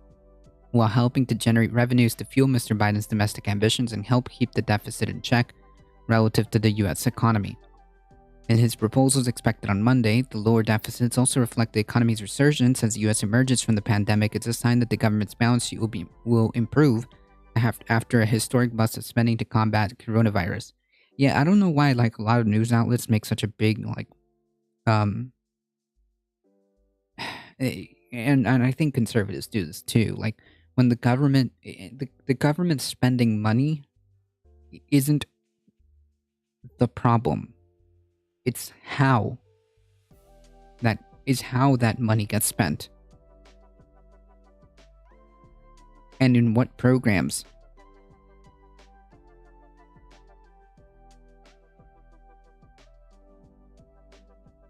while helping to generate revenues to fuel Mr. Biden's domestic ambitions and help keep the deficit in check. relative to the US economy. In his proposals expected on Monday, the lower deficits also reflect the economy's resurgence as the US emerges from the pandemic. It's a sign that the government's balance sheet will improve after a historic bust of spending to combat coronavirus. Yeah, I don't know why like a lot of news outlets make such a big um and I think conservatives do this too. Like when the government spending money isn't the problem. It's how that money gets spent. And in what programs.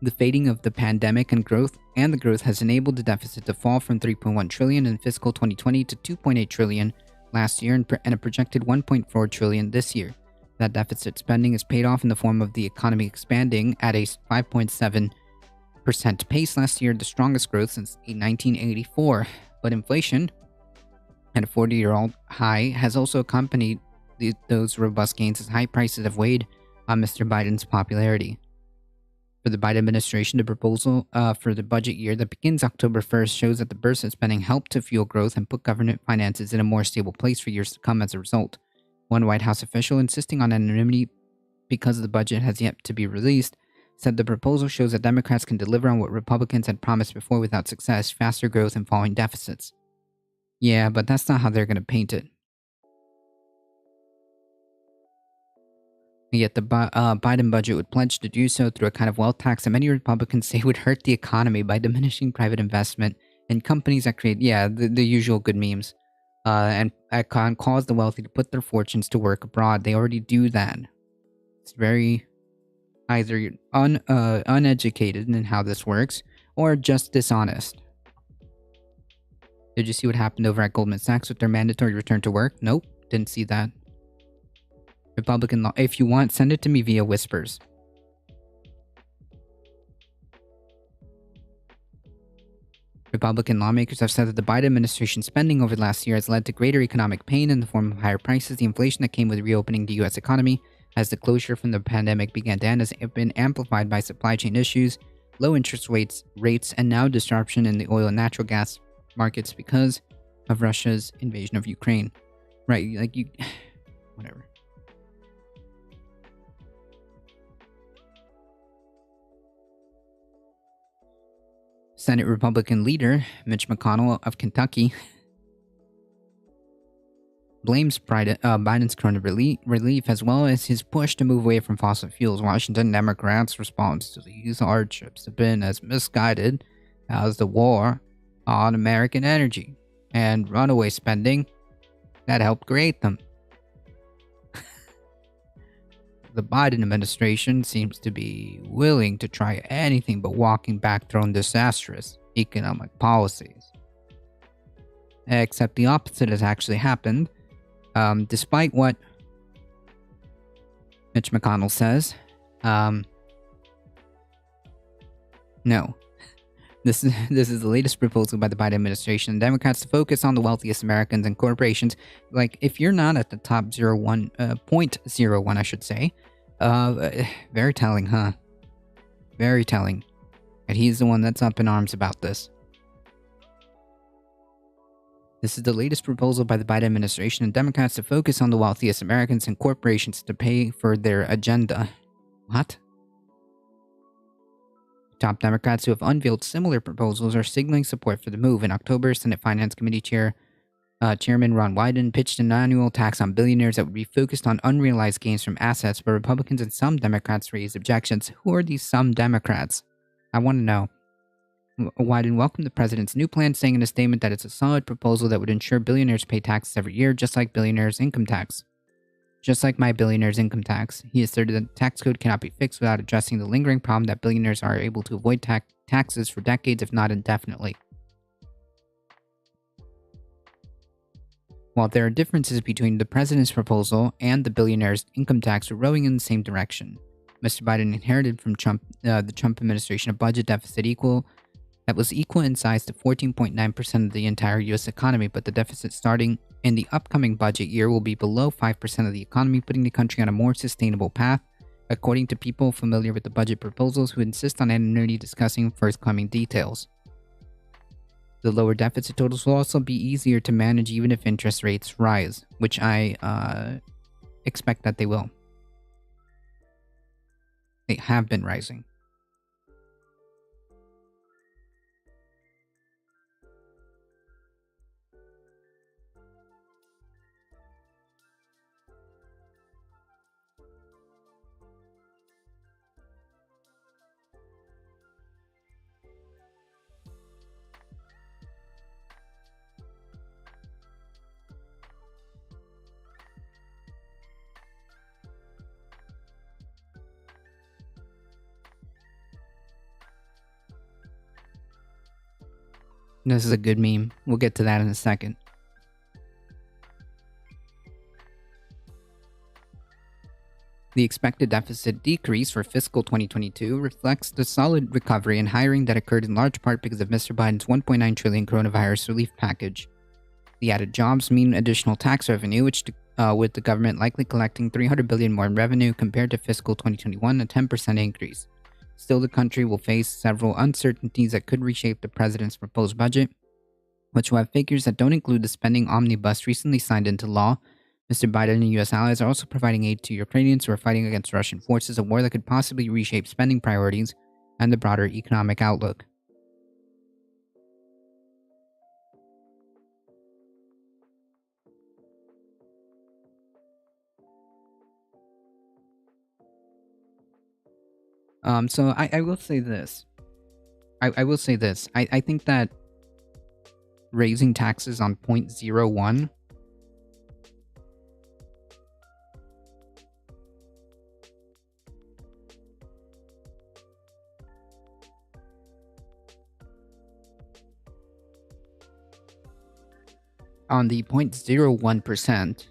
The fading of the pandemic and the growth has enabled the deficit to fall from 3.1 trillion in fiscal 2020 to 2.8 trillion last year and a projected 1.4 trillion this year. That deficit spending is paid off in the form of the economy expanding at a 5.7% pace last year, the strongest growth since 1984. But inflation, at a 40-year-old high, has also accompanied those robust gains as high prices have weighed on Mr. Biden's popularity. For the Biden administration, the proposal for the budget year that begins October 1st shows that the burst of spending helped to fuel growth and put government finances in a more stable place for years to come as a result. One White House official, insisting on anonymity because the budget has yet to be released, said the proposal shows that Democrats can deliver on what Republicans had promised before without success: faster growth and falling deficits. Yeah, but that's not how they're going to paint it. Yet the Biden budget would pledge to do so through a kind of wealth tax that many Republicans say would hurt the economy by diminishing private investment in companies that create, the usual good memes, and cause the wealthy to put their fortunes to work abroad. They already do that. It's very either uneducated in how this works or just dishonest. Did you see what happened over at Goldman Sachs with their mandatory return to work? Nope, didn't see that. Republican law. If you want, send it to me via whispers. Republican lawmakers have said that the Biden administration's spending over the last year has led to greater economic pain in the form of higher prices. The inflation that came with reopening the U.S. economy as the closure from the pandemic began to end has been amplified by supply chain issues, low interest rates, and now disruption in the oil and natural gas markets because of Russia's invasion of Ukraine. Right, whatever. Senate Republican leader Mitch McConnell of Kentucky blames Biden's corona relief as well as his push to move away from fossil fuels. Washington Democrats' response to these hardships have been as misguided as the war on American energy and runaway spending that helped create them. The Biden administration seems to be willing to try anything but walking back their own disastrous economic policies. Except the opposite has actually happened. Despite what Mitch McConnell says, no. This is the latest proposal by the Biden administration and Democrats to focus on the wealthiest Americans and corporations. Like, if you're not at the top 0.01, I should say, very telling, huh? Very telling. And he's the one that's up in arms about this. This is the latest proposal by the Biden administration and Democrats to focus on the wealthiest Americans and corporations to pay for their agenda. What? Top Democrats who have unveiled similar proposals are signaling support for the move. In October, Senate Finance Committee Chairman Ron Wyden pitched an annual tax on billionaires that would be focused on unrealized gains from assets, but Republicans and some Democrats raised objections. Who are these some Democrats? I want to know. Wyden welcomed the president's new plan, saying in a statement that it's a solid proposal that would ensure billionaires pay taxes every year, just like billionaires' income tax. Just like my billionaire's income tax, he asserted that the tax code cannot be fixed without addressing the lingering problem that billionaires are able to avoid taxes for decades, if not indefinitely. While there are differences between the president's proposal and the billionaire's income tax, we're rowing in the same direction. Mr. Biden inherited from the Trump administration a budget deficit equal that was equal in size to 14.9% of the entire US economy, but the deficit starting in the upcoming budget year will be below 5% of the economy, putting the country on a more sustainable path, according to people familiar with the budget proposals who insist on anonymity discussing forthcoming details. The lower deficit totals will also be easier to manage even if interest rates rise, which I expect that they will. They have been rising. This is a good meme. We'll get to that in a second. The expected deficit decrease for fiscal 2022 reflects the solid recovery and hiring that occurred in large part because of Mr. Biden's $1.9 trillion coronavirus relief package. The added jobs mean additional tax revenue, with the government likely collecting $300 billion more in revenue compared to fiscal 2021, a 10% increase. Still, the country will face several uncertainties that could reshape the president's proposed budget, which will have figures that don't include the spending omnibus recently signed into law. Mr. Biden and U.S. allies are also providing aid to Ukrainians who are fighting against Russian forces, a war that could possibly reshape spending priorities and the broader economic outlook. So I will say this. I will say this. I think that raising taxes on 0.01 on the 0.01%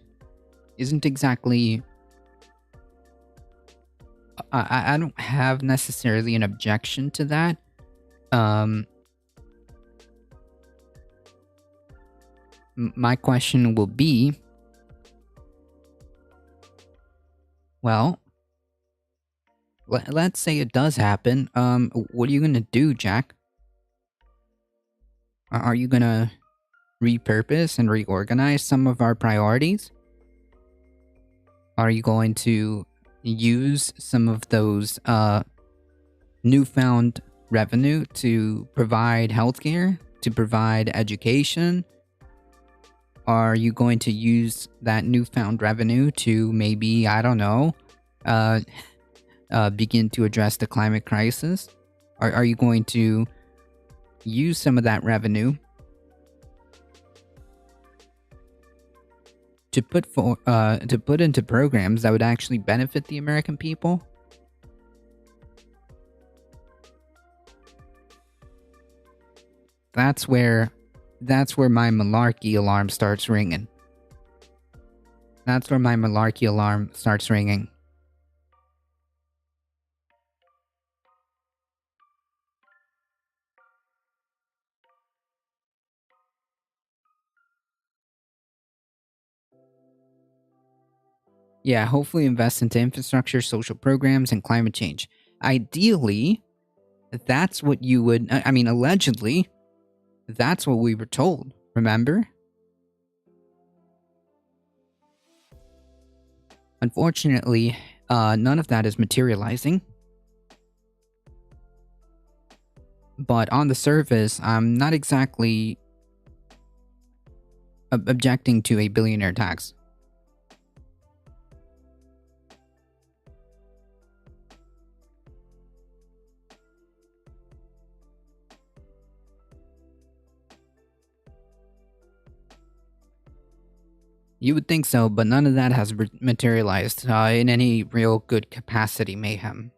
isn't exactly... I don't have necessarily an objection to that. My question will be, well, let's say it does happen. What are you gonna do, Jack? Are you gonna repurpose and reorganize some of our priorities? Are you going to use some of those newfound revenue to provide healthcare, to provide education? Are you going to use that newfound revenue to maybe, I don't know, begin to address the climate crisis? Are you going to use some of that revenue to put into programs that would actually benefit the American people? That's where my malarkey alarm starts ringing. Yeah, hopefully invest into infrastructure, social programs, and climate change. Ideally, that's what you would... I mean, allegedly, that's what we were told, remember? Unfortunately, none of that is materializing. But on the surface, I'm not exactly objecting to a billionaire tax. You would think so, but none of that has materialized in any real good capacity, Mayhem.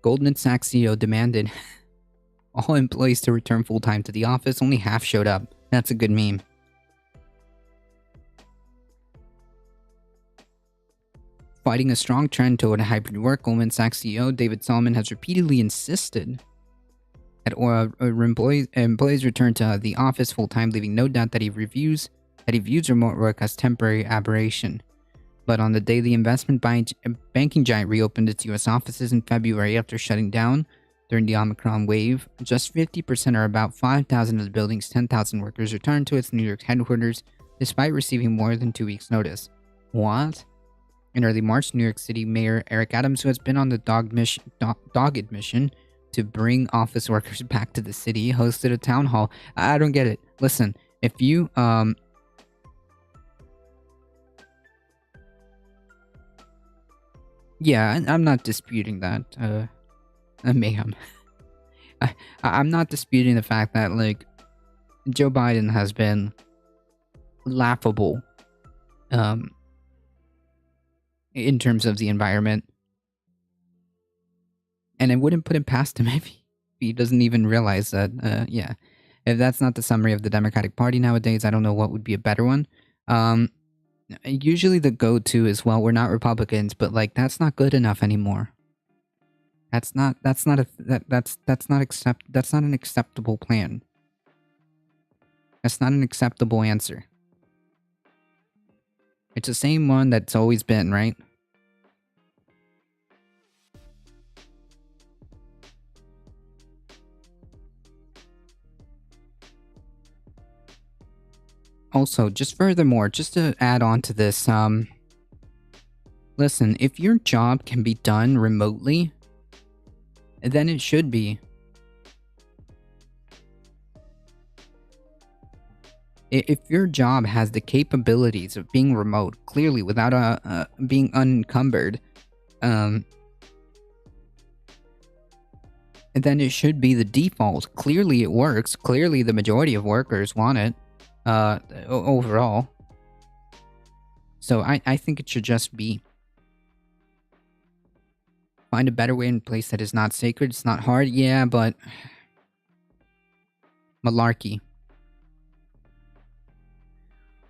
Goldman Sachs CEO demanded all employees to return full-time to the office. Only half showed up. That's a good meme. Fighting a strong trend toward a hybrid work, Goldman Sachs CEO David Solomon has repeatedly insisted that employees return to the office full-time, leaving no doubt that he views remote work as temporary aberration. But on the day the banking giant reopened its U.S. offices in February after shutting down during the Omicron wave, just 50% or about 5,000 of the building's 10,000 workers returned to its New York headquarters despite receiving more than 2 weeks' notice. What? In early March, New York City Mayor Eric Adams, who has been on the dogged mission to bring office workers back to the city, hosted a town hall. I don't get it. Listen, if you yeah, I'm not disputing that. Mayhem. I'm not disputing the fact that like Joe Biden has been laughable, in terms of the environment, and I wouldn't put it past him if he doesn't even realize that. Yeah, if that's not the summary of the Democratic Party nowadays, I don't know what would be a better one. Usually the go-to is, well, we're not Republicans, but like that's not good enough anymore. That's not an acceptable plan. That's not an acceptable answer. It's the same one that's always been, right? Also, just furthermore, just to add on to this, listen, if your job can be done remotely, then it should be. If your job has the capabilities of being remote, clearly without being unencumbered, then it should be the default. Clearly it works. Clearly the majority of workers want it, overall. So I think it should just be. Find a better way in a place that is not sacred. It's not hard, yeah, but malarkey.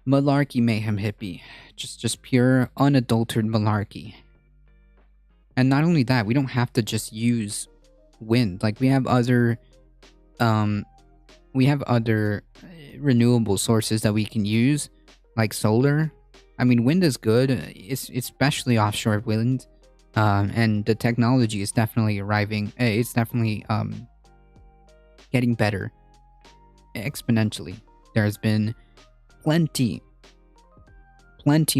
Malarkey, mayhem, hippie. Just pure, unadulterated malarkey. And not only that, we don't have to just use wind. Like, we have other renewable sources that we can use, like solar. I mean, wind is good, especially offshore wind. And the technology is definitely arriving. It's definitely getting better exponentially. There's been plenty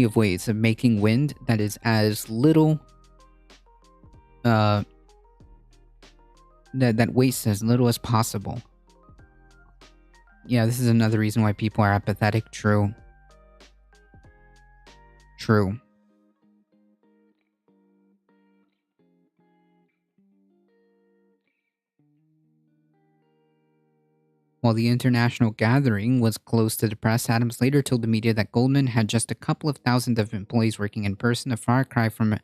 of ways of making wind that is as little that wastes as little as possible. Yeah, this is another reason why people are apathetic. True. While the international gathering was closed to the press, Adams later told the media that Goldman had just a couple of thousand of employees working in person, a far cry from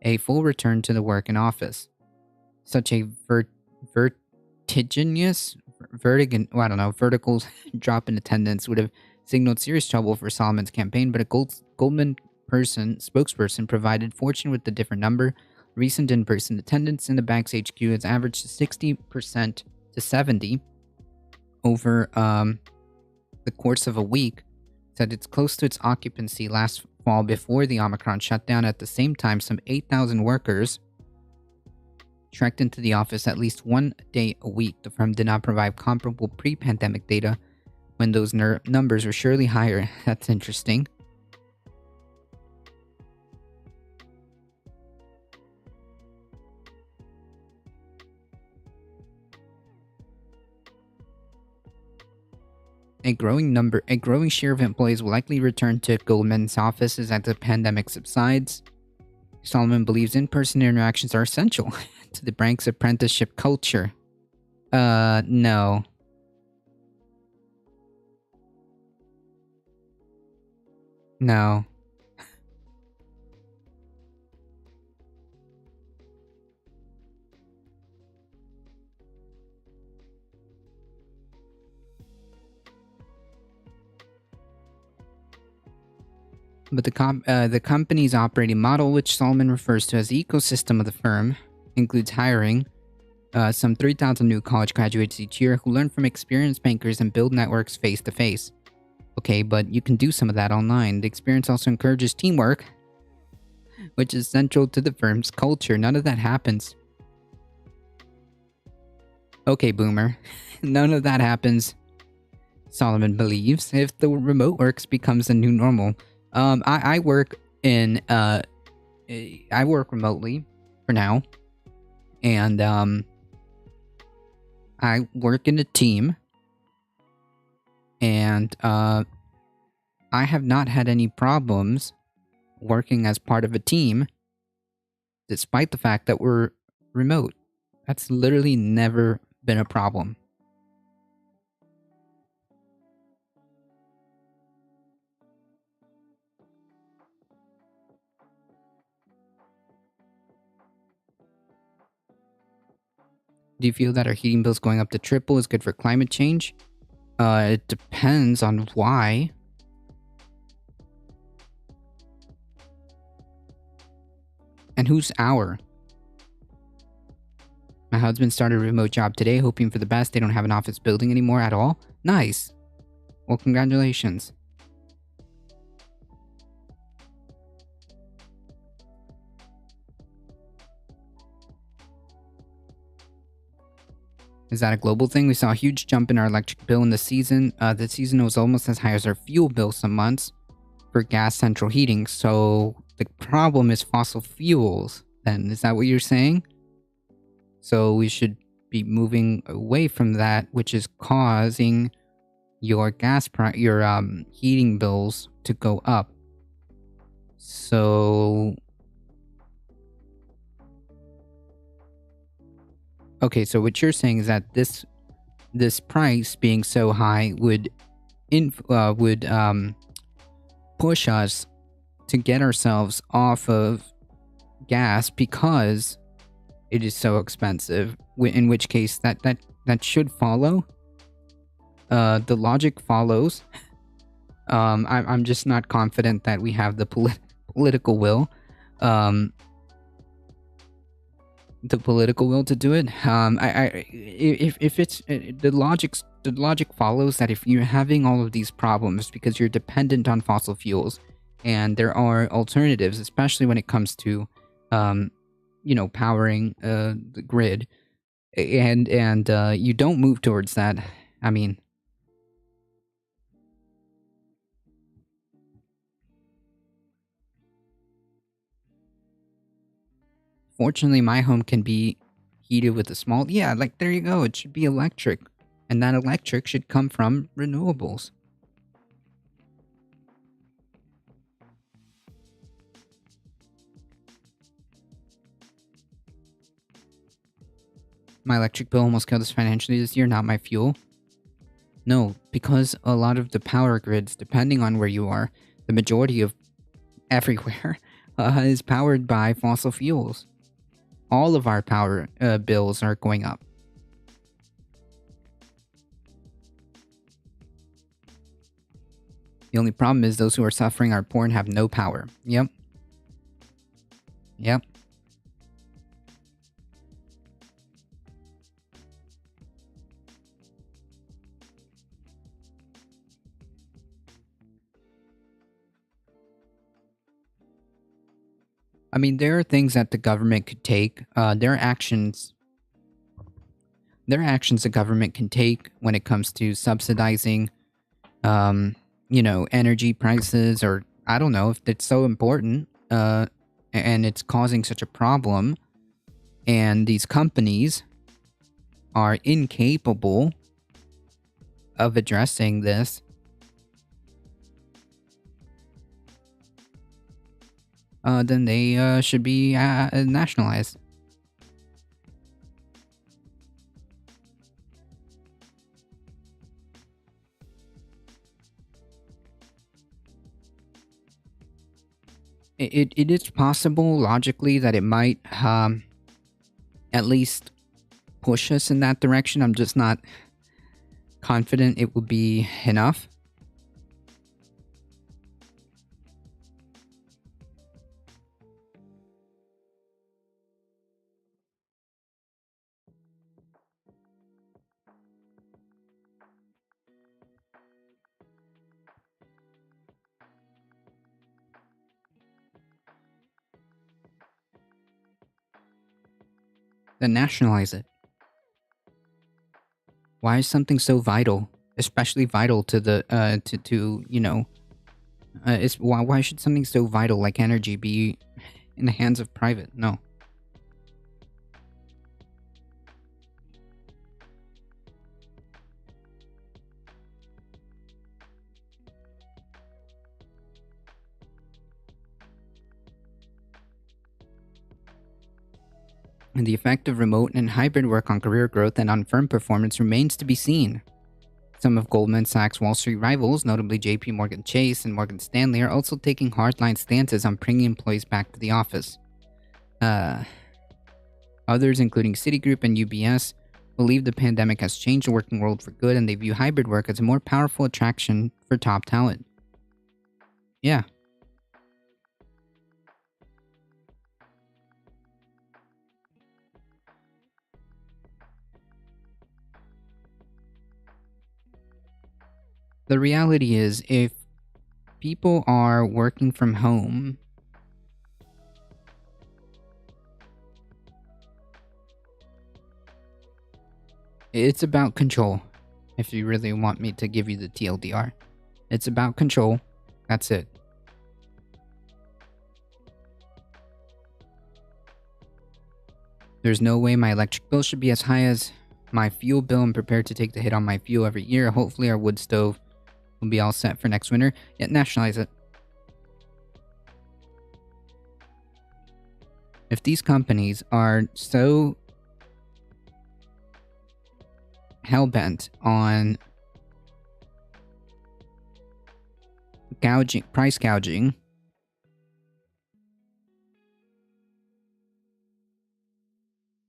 a full return to the work in office. Such a vertical drop in attendance would have signaled serious trouble for Solomon's campaign, but a Goldman spokesperson provided Fortune with a different number. Recent in-person attendance in the bank's HQ has averaged 60% to 70% over the course of a week, said it's close to its occupancy last fall before the Omicron shutdown. At the same time, some 8,000 workers trekked into the office at least one day a week. The firm did not provide comparable pre-pandemic data when those numbers were surely higher. That's interesting. A growing share of employees will likely return to Goldman's offices as the pandemic subsides. Solomon believes in-person interactions are essential to the bank's apprenticeship culture. No. No. But the company's operating model, which Solomon refers to as the ecosystem of the firm, includes hiring some 3,000 new college graduates each year who learn from experienced bankers and build networks face to face. Okay, but you can do some of that online. The experience also encourages teamwork, which is central to the firm's culture. None of that happens. Okay, Boomer. None of that happens, Solomon believes, if the remote works becomes the new normal. I work in, I work remotely for now. And, I work in a team. And, I have not had any problems working as part of a team, despite the fact that we're remote. That's literally never been a problem. Do you feel that our heating bills going up to triple is good for climate change? It depends on why. And whose our? My husband started a remote job today, hoping for the best. They don't have an office building anymore at all. Nice. Well, congratulations. Is that a global thing? We saw a huge jump in our electric bill in the season. The season was almost as high as our fuel bill some months for gas central heating. So the problem is fossil fuels then. Is that what you're saying? So we should be moving away from that, which is causing your heating bills to go up. So okay, so what you're saying is that this price being so high would push us to get ourselves off of gas because it is so expensive. In which case, that should follow. The logic follows. I'm just not confident that we have the political will. The political will to do it. If it's the logic follows that if you're having all of these problems because you're dependent on fossil fuels, and there are alternatives, especially when it comes to, powering the grid, and you don't move towards that. I mean, fortunately, my home can be heated with a small... Yeah, like, there you go. It should be electric. And that electric should come from renewables. My electric bill almost killed us financially this year, not my fuel. No, because a lot of the power grids, depending on where you are, the majority of everywhere, is powered by fossil fuels. All of our power bills are going up. The only problem is those who are suffering are poor and have no power. Yep. Yep. I mean, there are things that the government could take. There are actions the government can take when it comes to subsidizing, energy prices, or I don't know if it's so important, and it's causing such a problem, and these companies are incapable of addressing this. Then they should be nationalized. It is possible, logically, that it might at least push us in that direction. I'm just not confident it would be enough. then nationalize it. Why is something so vital, especially vital to the it's why should something so vital like energy be in the hands of private? No. And the effect of remote and hybrid work on career growth and on firm performance remains to be seen. Some of Goldman Sachs' Wall Street rivals, notably JP Morgan Chase and Morgan Stanley, are also taking hardline stances on bringing employees back to the office. Others, including Citigroup and UBS, believe the pandemic has changed the working world for good, and they view hybrid work as a more powerful attraction for top talent. Yeah. The reality is, if people are working from home, it's about control. If you really want me to give you the TLDR, it's about control. That's it. There's no way my electric bill should be as high as my fuel bill. I'm prepared to take the hit on my fuel every year. Hopefully our wood stove will be all set for next winter. Yeah, nationalize it. If these companies are so hell-bent on price gouging,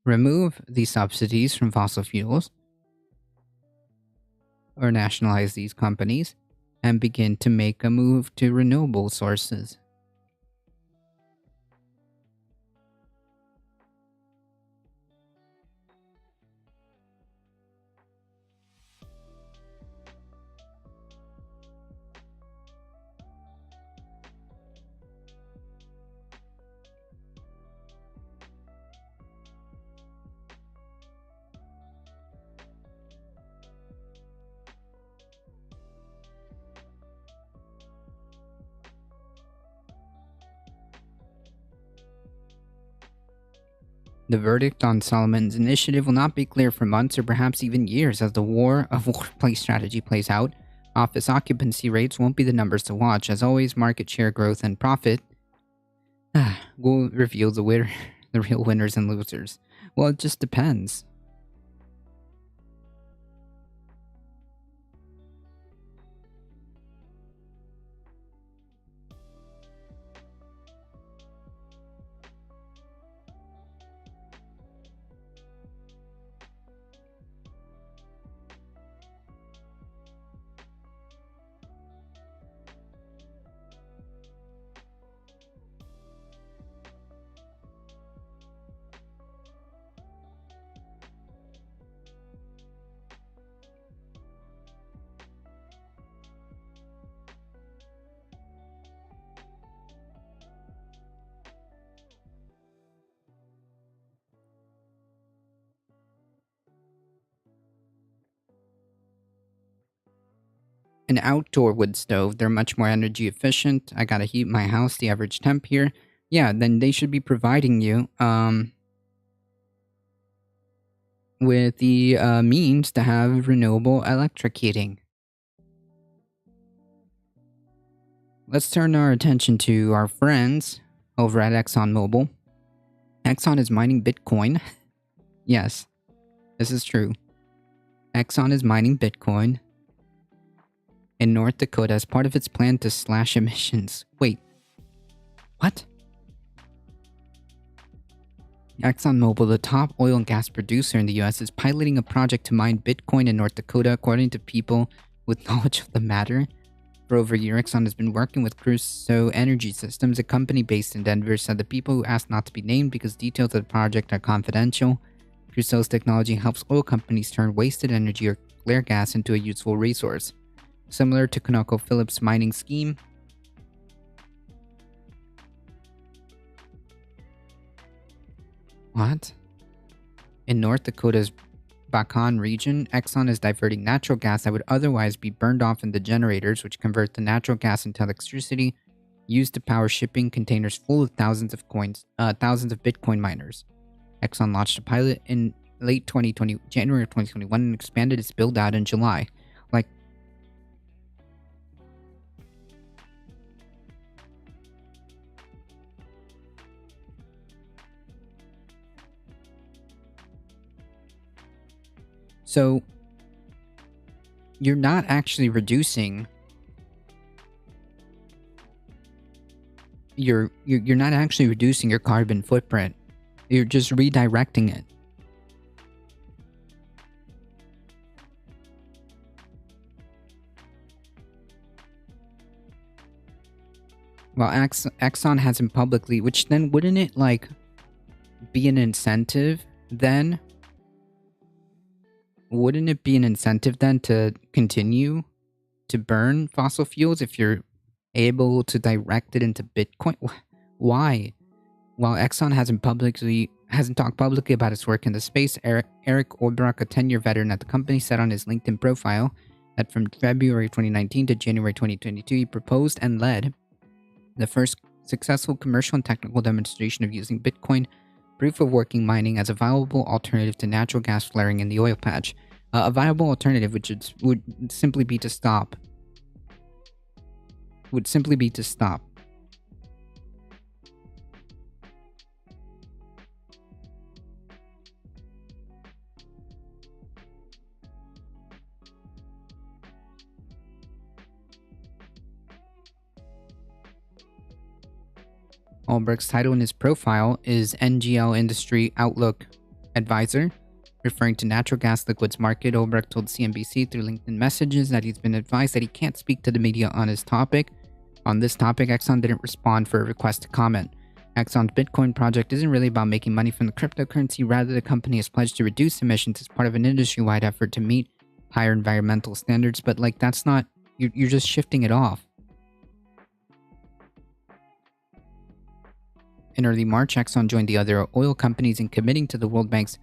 remove the subsidies from fossil fuels or nationalize these companies and begin to make a move to renewable sources. The verdict on Solomon's initiative will not be clear for months or perhaps even years as the war of workplace strategy plays out. Office occupancy rates won't be the numbers to watch. As always, market share growth and profit will reveal the real winners and losers. Well, it just depends. An outdoor wood stove, they're much more energy efficient. I gotta heat my house, the average temp here. Yeah, then they should be providing you with the means to have renewable electric heating. Let's turn our attention to our friends over at ExxonMobil. Exxon is mining Bitcoin. Yes, this is true. Exxon is mining Bitcoin in North Dakota as part of its plan to slash emissions. Wait, what? ExxonMobil, the top oil and gas producer in the US, is piloting a project to mine Bitcoin in North Dakota, according to people with knowledge of the matter. For over a year, Exxon has been working with Crusoe Energy Systems, a company based in Denver, said the people who asked not to be named because details of the project are confidential. Crusoe's technology helps oil companies turn wasted energy or flare gas into a useful resource. Similar to ConocoPhillips' mining scheme, what? In North Dakota's Bakan region, Exxon is diverting natural gas that would otherwise be burned off in the generators, which convert the natural gas into electricity used to power shipping containers full of thousands of Bitcoin miners. Exxon launched a pilot in late 2020, January of 2021, and expanded its build out in July. Like, so you're not actually reducing you're not actually reducing your carbon footprint. You're just redirecting it. Well, Exxon hasn't publicly, which then wouldn't it like be an incentive then? Wouldn't it be an incentive then to continue to burn fossil fuels if you're able to direct it into Bitcoin? Why? While Exxon hasn't talked publicly about its work in the space, Eric Olbrock, a 10-year veteran at the company, said on his LinkedIn profile that from February 2019 to January 2022, he proposed and led the first successful commercial and technical demonstration of using Bitcoin proof of working mining as a viable alternative to natural gas flaring in the oil patch. A viable alternative would simply be to stop. Albrecht's title in his profile is NGL Industry Outlook Advisor. Referring to natural gas liquids market, Albrecht told CNBC through LinkedIn messages that he's been advised that he can't speak to the media on his topic. On this topic, Exxon didn't respond for a request to comment. Exxon's Bitcoin project isn't really about making money from the cryptocurrency. Rather, the company has pledged to reduce emissions as part of an industry-wide effort to meet higher environmental standards. But like, that's not... You're just shifting it off. In early March, Exxon joined the other oil companies in committing to the World Bank's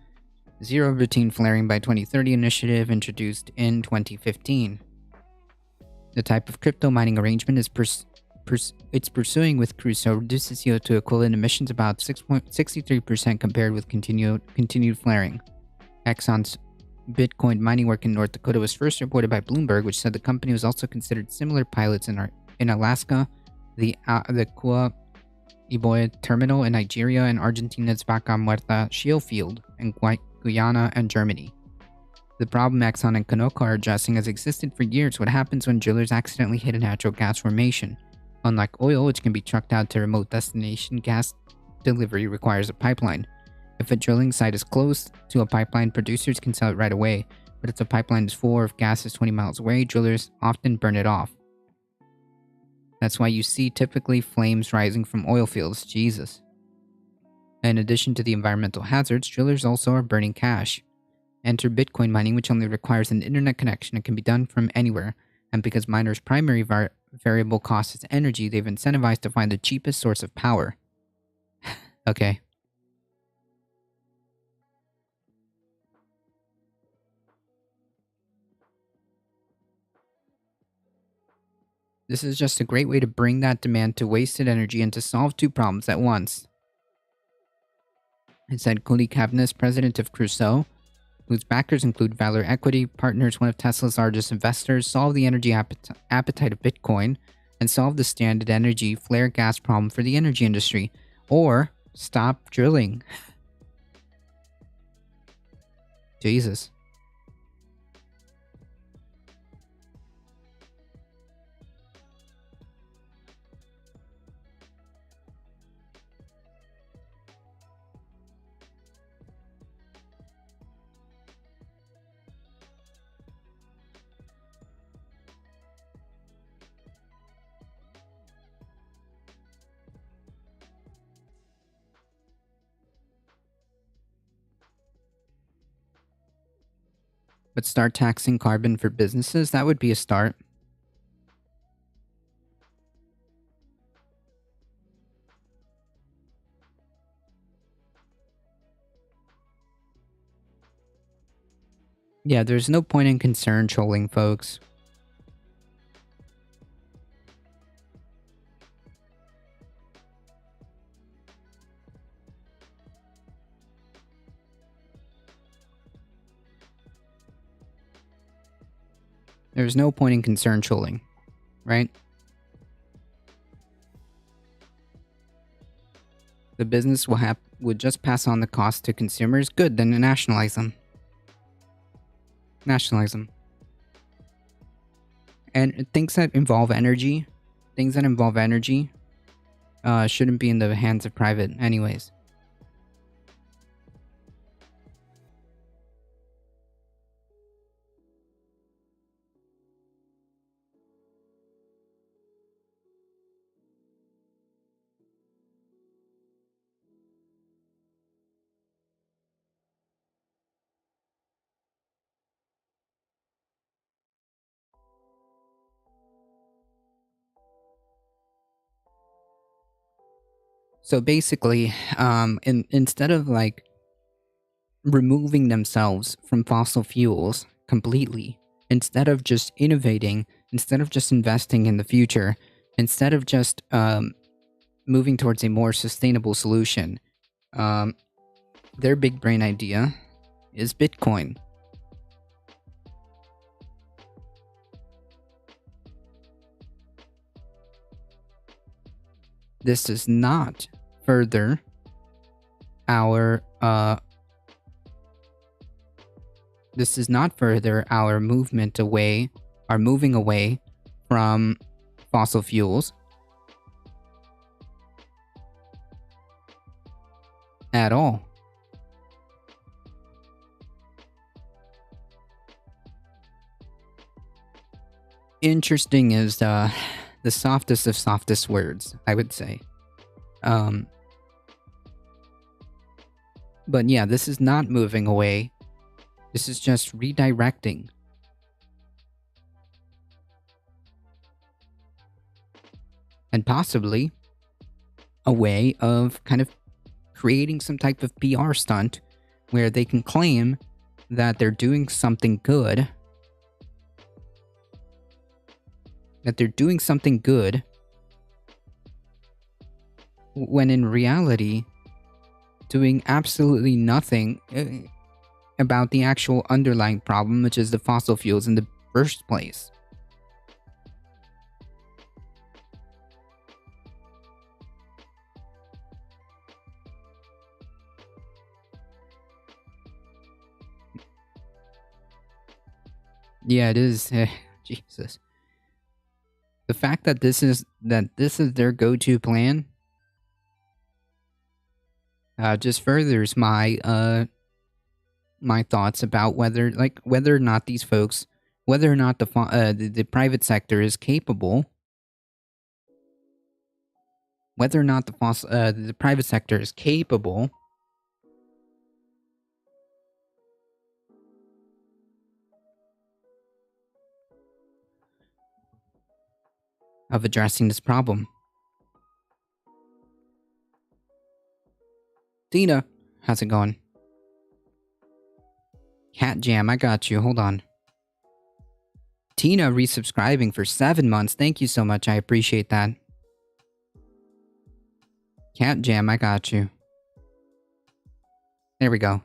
Zero Routine Flaring by 2030 initiative introduced in 2015. The type of crypto mining arrangement it's pursuing with Crusoe reduces CO2 equivalent emissions about 6.63% compared with continued flaring. Exxon's Bitcoin mining work in North Dakota was first reported by Bloomberg, which said the company was also considered similar pilots in Alaska, the Kua Iboya terminal in Nigeria, and Argentina's Vaca Muerta shale field in Guyana and Germany. The problem Exxon and Conoco are addressing has existed for years. What happens when drillers accidentally hit a natural gas formation? Unlike oil, which can be trucked out to a remote destination, gas delivery requires a pipeline. If a drilling site is close to a pipeline, producers can sell it right away. But if the pipeline is full or if gas is 20 miles away, drillers often burn it off. That's why you see typically flames rising from oil fields. Jesus. In addition to the environmental hazards, drillers also are burning cash. Enter Bitcoin mining, which only requires an internet connection and can be done from anywhere. And because miners' primary variable cost is energy, they've incentivized to find the cheapest source of power. Okay. This is just a great way to bring that demand to wasted energy and to solve two problems at once. It said Kuli Kavnes, president of Crusoe, whose backers include Valor Equity Partners, one of Tesla's largest investors, solve the energy appetite of Bitcoin and solve the standard energy flare gas problem for the energy industry. Or stop drilling. Jesus. But start taxing carbon for businesses? That would be a start. Yeah, there's no point in concern trolling, folks. There's no point in concern trolling, right? The business would just pass on the cost to consumers. Good, then nationalize them. Nationalize them. And things that involve energy, shouldn't be in the hands of private, anyways. So basically, instead of like removing themselves from fossil fuels completely, instead of just innovating, instead of just investing in the future, instead of just moving towards a more sustainable solution, um, their big brain idea is Bitcoin. This does not further our movement away, our moving away from fossil fuels at all. Interesting is the softest of softest words, I would say. But yeah, this is not moving away. This is just redirecting. And possibly a way of kind of creating some type of PR stunt where they can claim that they're doing something good. When in reality, doing absolutely nothing about the actual underlying problem, which is the fossil fuels in the first place. Yeah, it is. Jesus. The fact that this is their go-to plan just furthers my my thoughts about whether or not these folks, whether or not the private sector is capable, whether or not the private sector is capable of addressing this problem. Tina, how's it going? Cat Jam, I got you. Hold on. Tina resubscribing for 7 months. Thank you so much. I appreciate that. Cat Jam, I got you. There we go.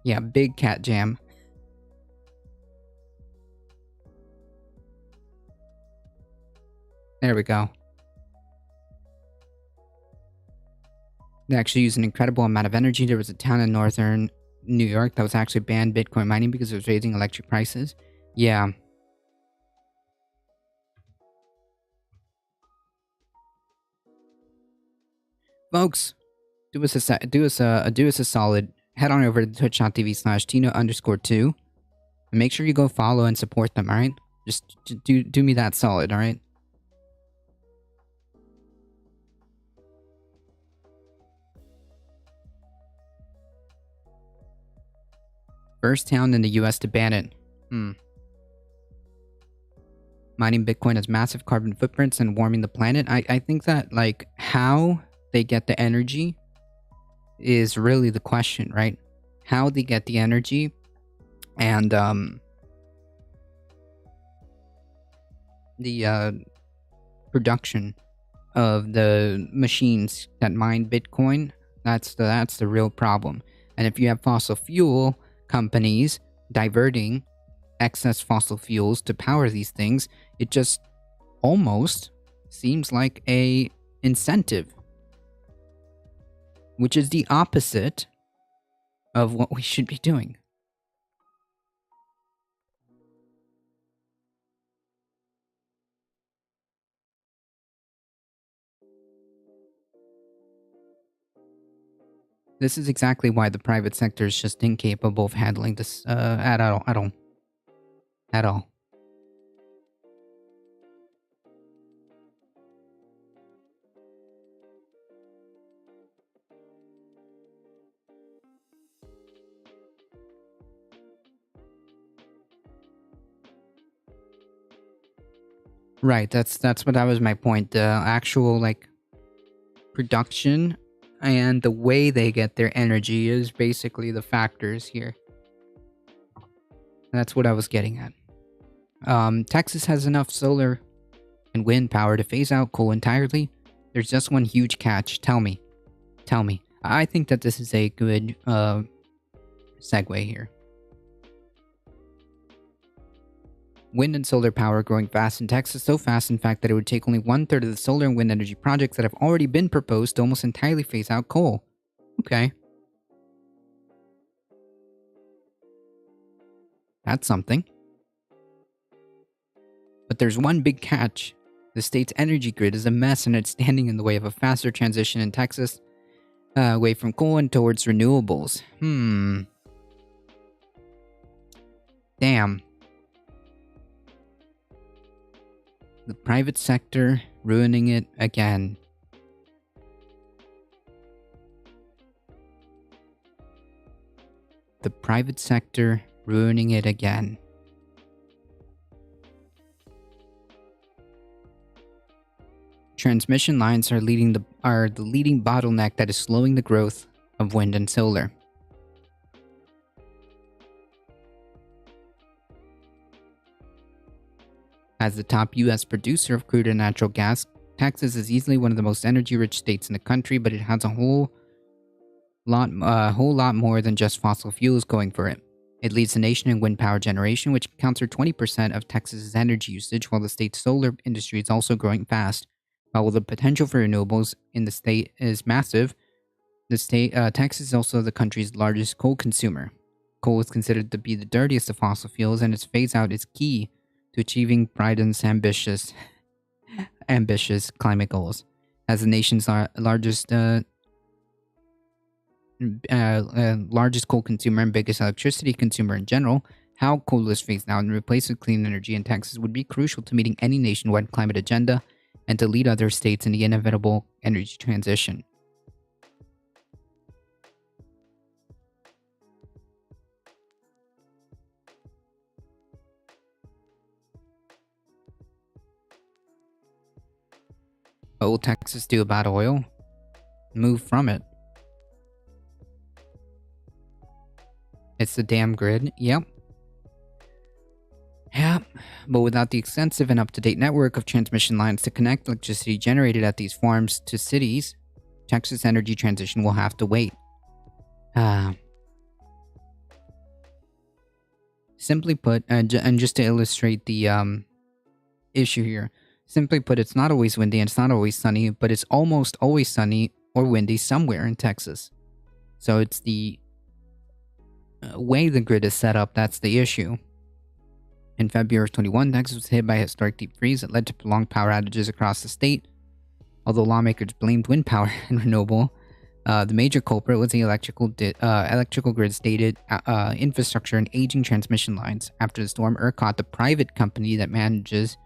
Yeah, big Cat Jam. There we go. They actually use an incredible amount of energy. There was a town in northern New York that was actually banned Bitcoin mining because it was raising electric prices. Yeah. Folks, do us a solid. Head on over to twitch.tv/Tina_2 and make sure you go follow and support them, alright? Just do me that solid, alright? First town in the US to ban it. Mining Bitcoin has massive carbon footprints and warming the planet. I think that, like, how they get the energy is really the question, right? How they get the energy and the production of the machines that mine Bitcoin, that's the real problem. And if you have fossil fuel companies diverting excess fossil fuels to power these things, it just almost seems like a incentive, which is the opposite of what we should be doing. This is exactly why the private sector is just incapable of handling this at all. Right, that's what that was my point. The actual, like, production and the way they get their energy is basically the factors here. That's what I was getting at. Texas has enough solar and wind power to phase out coal entirely. There's just one huge catch. Tell me. I think that this is a good segue here. Wind and solar power growing fast in Texas, so fast in fact that it would take only 1/3 of the solar and wind energy projects that have already been proposed to almost entirely phase out coal. Okay. That's something. But there's one big catch. The state's energy grid is a mess and it's standing in the way of a faster transition in Texas away from coal and towards renewables. Damn. The private sector ruining it again. The private sector ruining it again. Transmission lines are the leading bottleneck that is slowing the growth of wind and solar. As the top U.S. producer of crude and natural gas, Texas is easily one of the most energy-rich states in the country, but it has a whole lot more than just fossil fuels going for it. It leads the nation in wind power generation, which accounts for 20% of Texas's energy usage, while the state's solar industry is also growing fast. While the potential for renewables in the state is massive, Texas is also the country's largest coal consumer. Coal is considered to be the dirtiest of fossil fuels, and its phase-out is key to achieving Biden's ambitious climate goals. As the nation's largest coal consumer and biggest electricity consumer in general, how coal is phased out and replaced with clean energy in Texas would be crucial to meeting any nationwide climate agenda and to lead other states in the inevitable energy transition. What will Texas do about oil? Move from it. It's the damn grid. Yep. But without the extensive and up-to-date network of transmission lines to connect electricity generated at these farms to cities, Texas energy transition will have to wait. Simply put, and just to illustrate the issue here, simply put, it's not always windy and it's not always sunny, but it's almost always sunny or windy somewhere in Texas. So it's the way the grid is set up that's the issue. In February of 21, Texas was hit by a historic deep freeze that led to prolonged power outages across the state. Although lawmakers blamed wind power and renewable, the major culprit was the electrical grid's dated infrastructure and aging transmission lines. After the storm, ERCOT, the private company that manages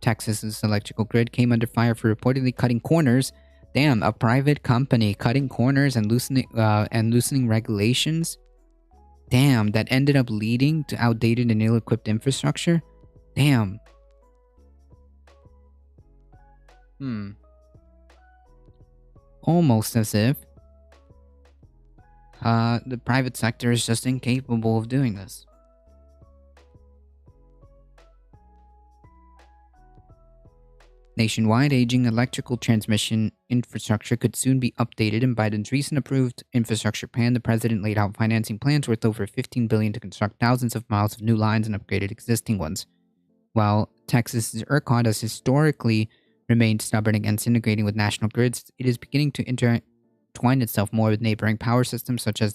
Texas's electrical grid, came under fire for reportedly cutting corners. Damn, a private company cutting corners and loosening regulations. Damn, that ended up leading to outdated and ill-equipped infrastructure. Damn. Hmm. Almost as if the private sector is just incapable of doing this. Nationwide, aging electrical transmission infrastructure could soon be updated. In Biden's recent approved infrastructure plan, the president laid out financing plans worth over $15 billion to construct thousands of miles of new lines and upgraded existing ones. While Texas's ERCOT has historically remained stubborn against integrating with national grids, it is beginning to intertwine itself more with neighboring power systems, such as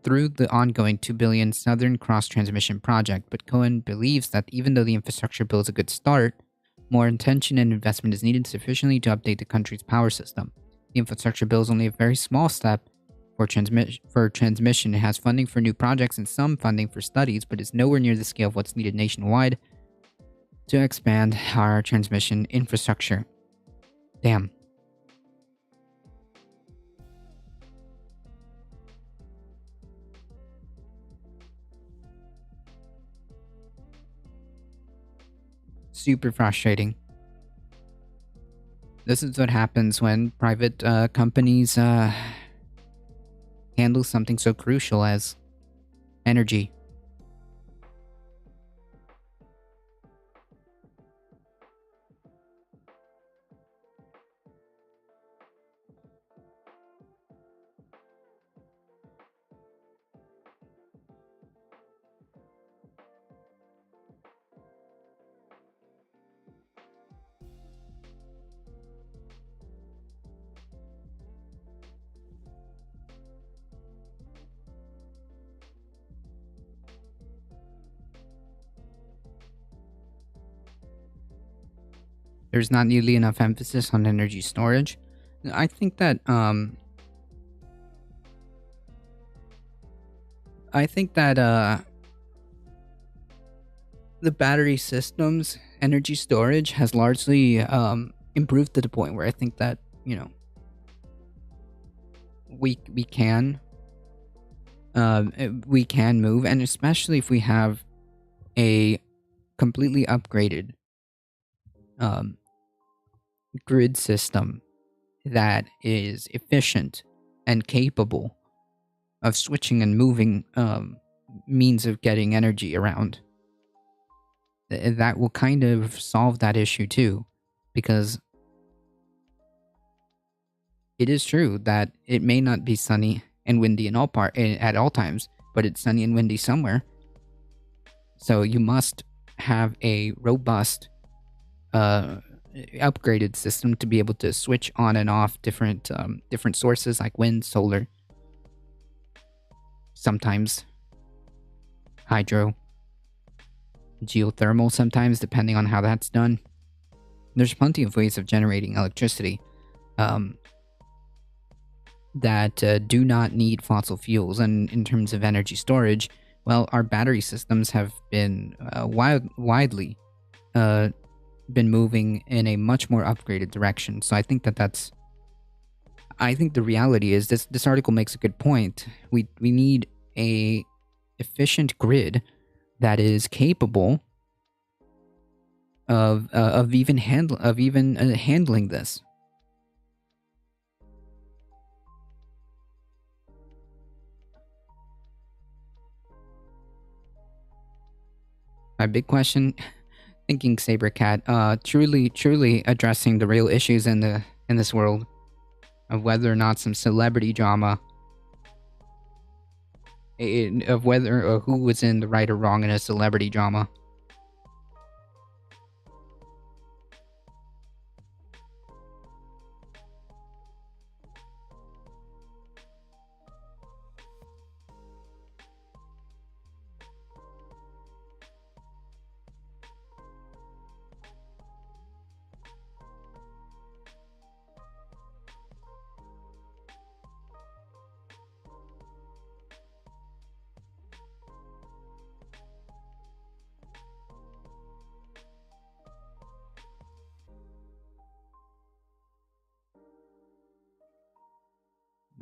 through the ongoing $2 billion Southern Cross Transmission project. But Cohen believes that even though the infrastructure bill is a good start, more intention and investment is needed sufficiently to update the country's power system. The infrastructure bill is only a very small step for transmission. It has funding for new projects and some funding for studies, but is nowhere near the scale of what's needed nationwide to expand our transmission infrastructure. Damn. Super frustrating. This is what happens when private companies handle something so crucial as energy. There's not nearly enough emphasis on energy storage. I think that the battery systems energy storage has largely improved to the point where I think that, you know, we can move, and especially if we have a completely upgraded grid system that is efficient and capable of switching and moving means of getting energy around. That will kind of solve that issue too, because it is true that it may not be sunny and windy at all times, but it's sunny and windy somewhere. So you must have a robust upgraded system to be able to switch on and off different sources like wind, solar, sometimes hydro, geothermal sometimes, depending on how that's done. There's plenty of ways of generating electricity that do not need fossil fuels. And in terms of energy storage, well, our battery systems have been widely been moving in a much more upgraded direction. So I think I think the reality is this article makes a good point. We need a efficient grid that is capable of even handling this. My big question, thinking Sabercat, truly addressing the real issues in this world of whether or not some celebrity drama, of whether or who was in the right or wrong in a celebrity drama.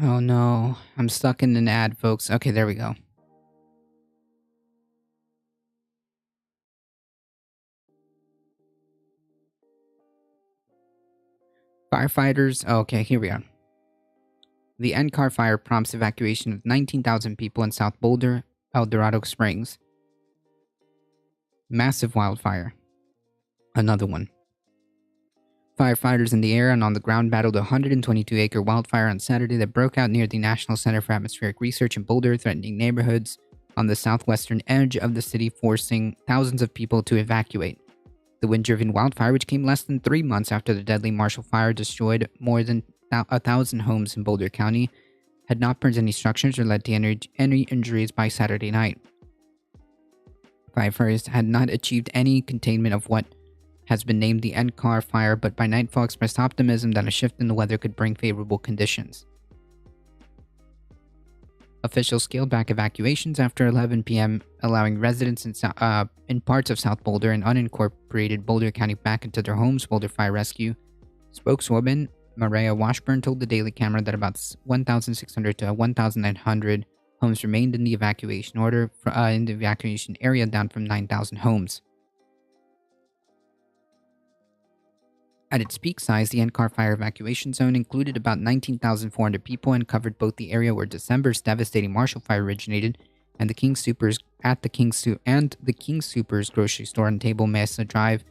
Oh no, I'm stuck in an ad, folks. Okay, there we go. Firefighters. Okay, here we are. The NCAR fire prompts evacuation of 19,000 people in South Boulder, El Dorado Springs. Massive wildfire. Another one. Firefighters in the air and on the ground battled a 122-acre wildfire on Saturday that broke out near the National Center for Atmospheric Research in Boulder, threatening neighborhoods on the southwestern edge of the city, forcing thousands of people to evacuate. The wind-driven wildfire, which came less than 3 months after the deadly Marshall Fire destroyed more than 1,000 homes in Boulder County, had not burned any structures or led to any injuries by Saturday night. Firefighters had not achieved any containment of what has been named the NCAR fire, but by nightfall expressed optimism that a shift in the weather could bring favorable conditions. Officials scaled back evacuations after 11 p.m., allowing residents in parts of South Boulder and unincorporated Boulder County back into their homes. Boulder Fire Rescue spokeswoman Maria Washburn told the Daily Camera that about 1,600 to 1,900 homes remained in the evacuation order in the evacuation area, down from 9,000 homes. At its peak size, the NCAR fire evacuation zone included about 19,400 people and covered both the area where December's devastating Marshall Fire originated and the King Soopers grocery store on Table Mesa Drive.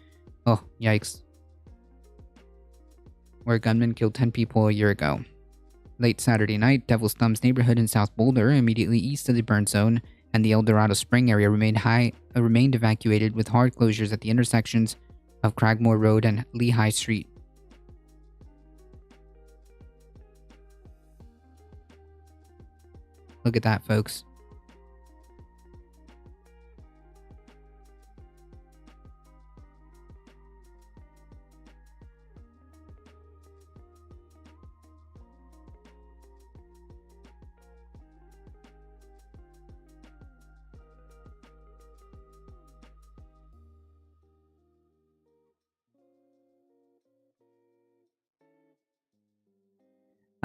Oh, yikes. Where a gunman killed 10 people a year ago. Late Saturday night, Devil's Thumbs neighborhood in South Boulder, immediately east of the burn zone, and the El Dorado Spring area remained evacuated with hard closures at the intersections of Cragmore Road and Lehigh Street. Look at that, folks.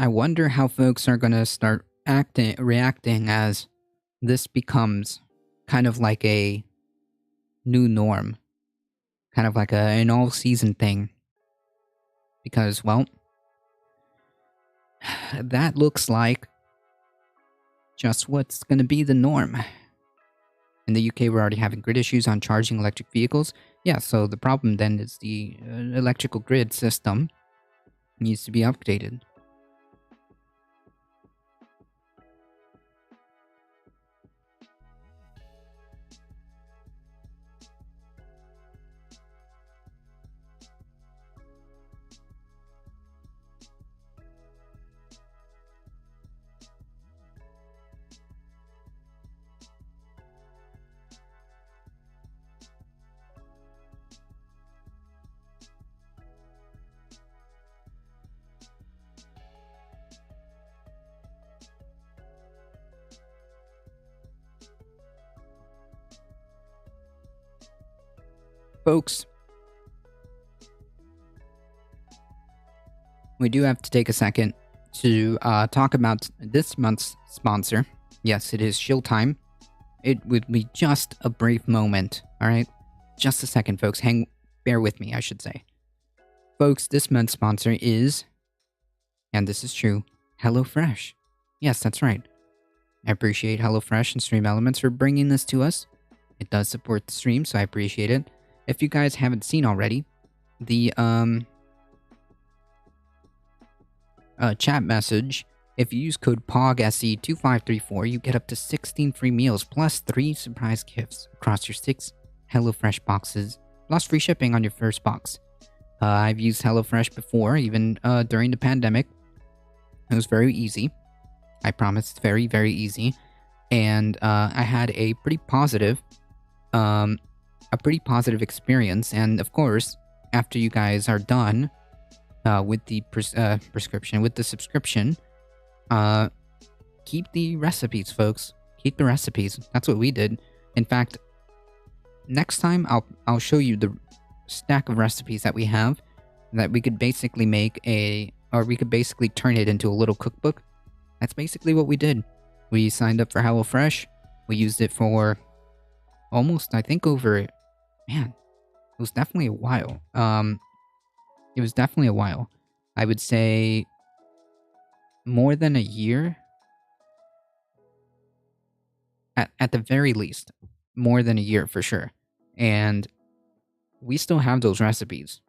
I wonder how folks are going to start reacting as this becomes kind of like a new norm. Kind of like an all-season thing. Because, well, that looks like just what's going to be the norm. In the UK, we're already having grid issues on charging electric vehicles. Yeah, so the problem then is the electrical grid system needs to be updated. Folks, we do have to take a second to talk about this month's sponsor. Yes, it is shill time. It would be just a brief moment, alright? Just a second, folks. Bear with me, I should say. Folks, this month's sponsor is, and this is true, HelloFresh. Yes, that's right. I appreciate HelloFresh and Stream Elements for bringing this to us. It does support the stream, so I appreciate it. If you guys haven't seen already, the chat message, if you use code POGSE2534, you get up to 16 free meals plus 3 surprise gifts across your 6 HelloFresh boxes, plus free shipping on your first box. I've used HelloFresh before, even during the pandemic. It was very easy. I promise, it's very, very easy. And I had a pretty positive experience. And of course, after you guys are done with the subscription, keep the recipes, folks. Keep the recipes. That's what we did. In fact, next time I'll show you the stack of recipes that we have that we could basically we could basically turn it into a little cookbook. That's basically what we did. We signed up for HelloFresh. We used it for almost, I think, it was definitely a while. I would say more than a year. At the very least, more than a year for sure. And we still have those recipes.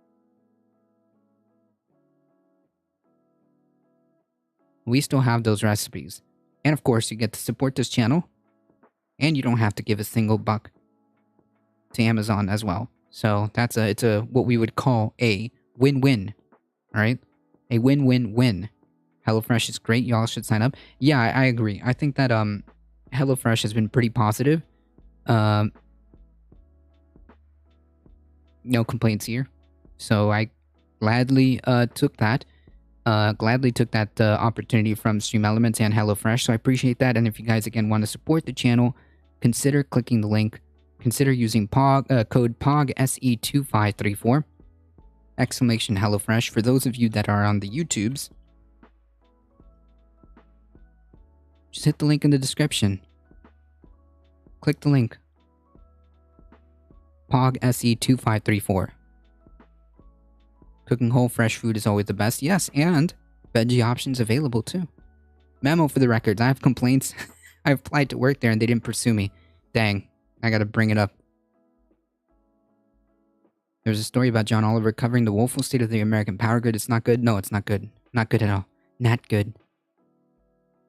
We still have those recipes. And of course, you get to support this channel. And you don't have to give a single buck to Amazon as well. So it's a what we would call a win-win. All right? A win-win-win. HelloFresh is great. Y'all should sign up. Yeah, I agree. I think that HelloFresh has been pretty positive. No complaints here. So I gladly took that. Opportunity from Stream Elements and HelloFresh. So I appreciate that. And if you guys again want to support the channel, consider clicking the link. Consider using code POG SE2534 exclamation HelloFresh for those of you that are on the YouTubes. Just hit the link in the description. Click the link. POG SE2534. Cooking whole fresh food is always the best. Yes, and veggie options available too. Memo for the records. I have complaints. I applied to work there and they didn't pursue me. Dang. I gotta bring it up. There's a story about John Oliver covering the woeful state of the American power grid. It's not good. No, it's not good. Not good at all. Not good.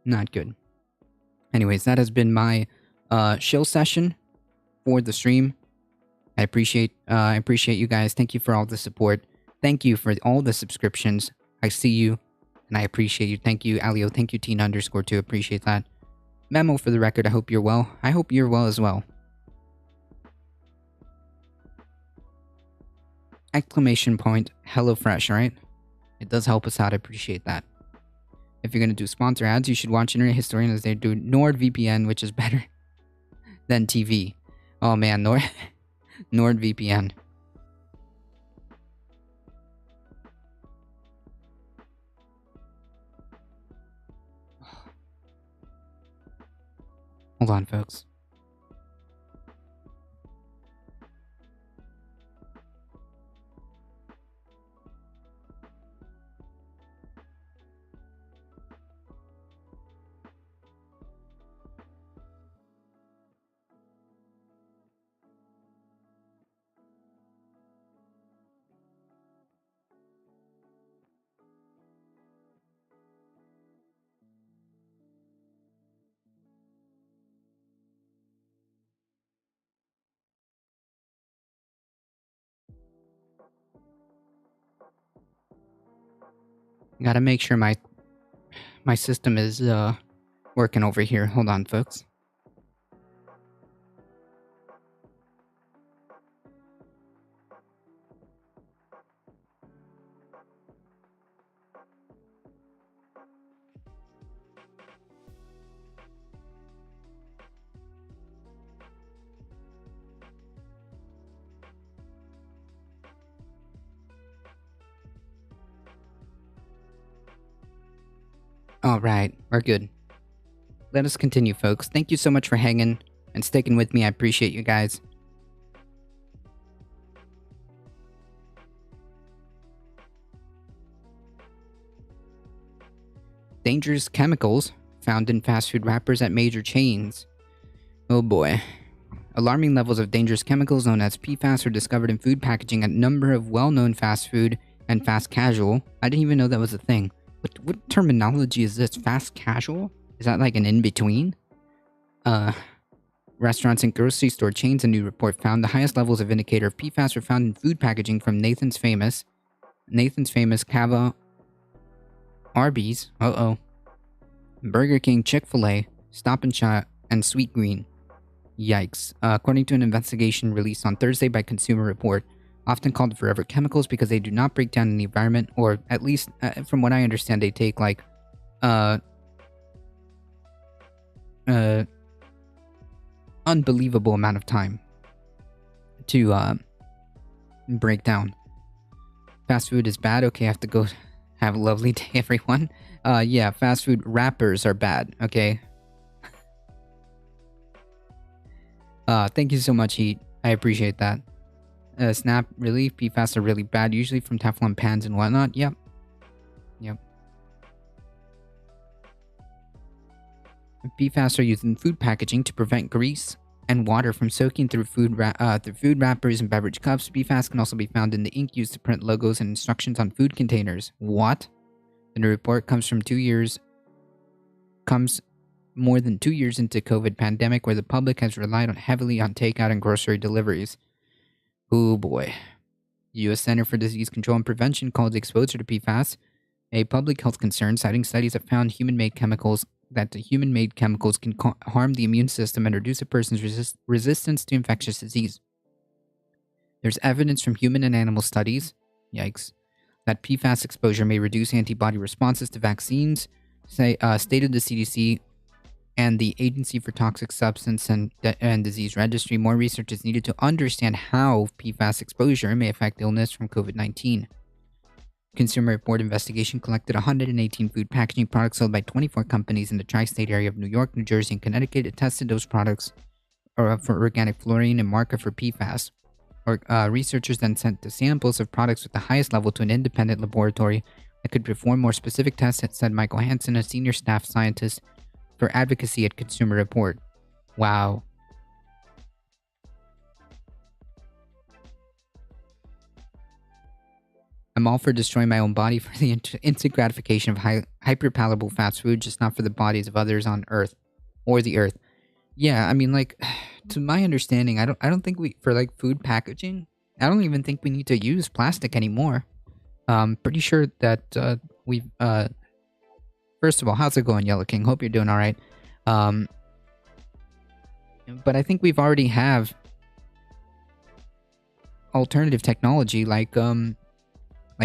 Not good. Anyways, that has been my shill session for the stream. I appreciate you guys. Thank you for all the support. Thank you for all the subscriptions. I see you, and I appreciate you. Thank you, Alio. Thank you, Tina_2. Appreciate that. Memo for the record. I hope you're well. I hope you're well as well. Exclamation point. HelloFresh, alright? It does help us out. I appreciate that. If you're going to do sponsor ads, you should watch Internet Historian as they do NordVPN, which is better than TV. Oh man, NordVPN. Hold on, folks. Gotta make sure my system is working over here. Hold on, folks. Alright, we're good. Let us continue, folks. Thank you so much for hanging and sticking with me. I appreciate you guys. Dangerous chemicals found in fast food wrappers at major chains. Oh boy. Alarming levels of dangerous chemicals known as PFAS were discovered in food packaging at a number of well-known fast food and fast casual. I didn't even know that was a thing. What terminology is this? Fast casual? Is that like an in-between? Restaurants and grocery store chains. A new report found the highest levels of indicator of PFAS were found in food packaging from Nathan's Famous, Cava, Arby's, Burger King, Chick-fil-A, Stop and Shop, and Sweet Green. Yikes. According to an investigation released on Thursday by Consumer Report, often called forever chemicals because they do not break down in the environment, or at least, from what I understand, they take, like, unbelievable amount of time to, break down. Fast food is bad. Okay, I have to go have a lovely day, everyone. Yeah, fast food wrappers are bad, okay? Thank you so much, Heat. I appreciate that. Snap, really? PFAS are really bad, usually from Teflon pans and whatnot. Yep. PFAS are used in food packaging to prevent grease and water from soaking through food wrappers and beverage cups. PFAS can also be found in the ink used to print logos and instructions on food containers. What? The report comes more than 2 years into COVID pandemic, where the public has relied heavily on takeout and grocery deliveries. Oh boy. The U.S. Center for Disease Control and Prevention called exposure to PFAS a public health concern, citing studies that found the human-made chemicals can harm the immune system and reduce a person's resistance to infectious disease. There's evidence from human and animal studies, yikes, that PFAS exposure may reduce antibody responses to vaccines, stated the CDC and the Agency for Toxic Substance and Disease Registry. More research is needed to understand how PFAS exposure may affect illness from COVID-19. Consumer Report investigation collected 118 food packaging products sold by 24 companies in the tri-state area of New York, New Jersey, and Connecticut. It tested those products for organic fluorine and marker for PFAS. Researchers then sent the samples of products with the highest level to an independent laboratory that could perform more specific tests, said Michael Hansen, a senior staff scientist for advocacy at Consumer Report. Wow. I'm all for destroying my own body for the instant gratification of hyper-palatable fast food, just not for the bodies of others on Earth or the Earth. Yeah, I mean, like, to my understanding, I don't think for like food packaging, I don't even think we need to use plastic anymore. Pretty sure that we've first of all, how's it going, Yellow King? Hope you're doing all right. But I think we've already have alternative technology like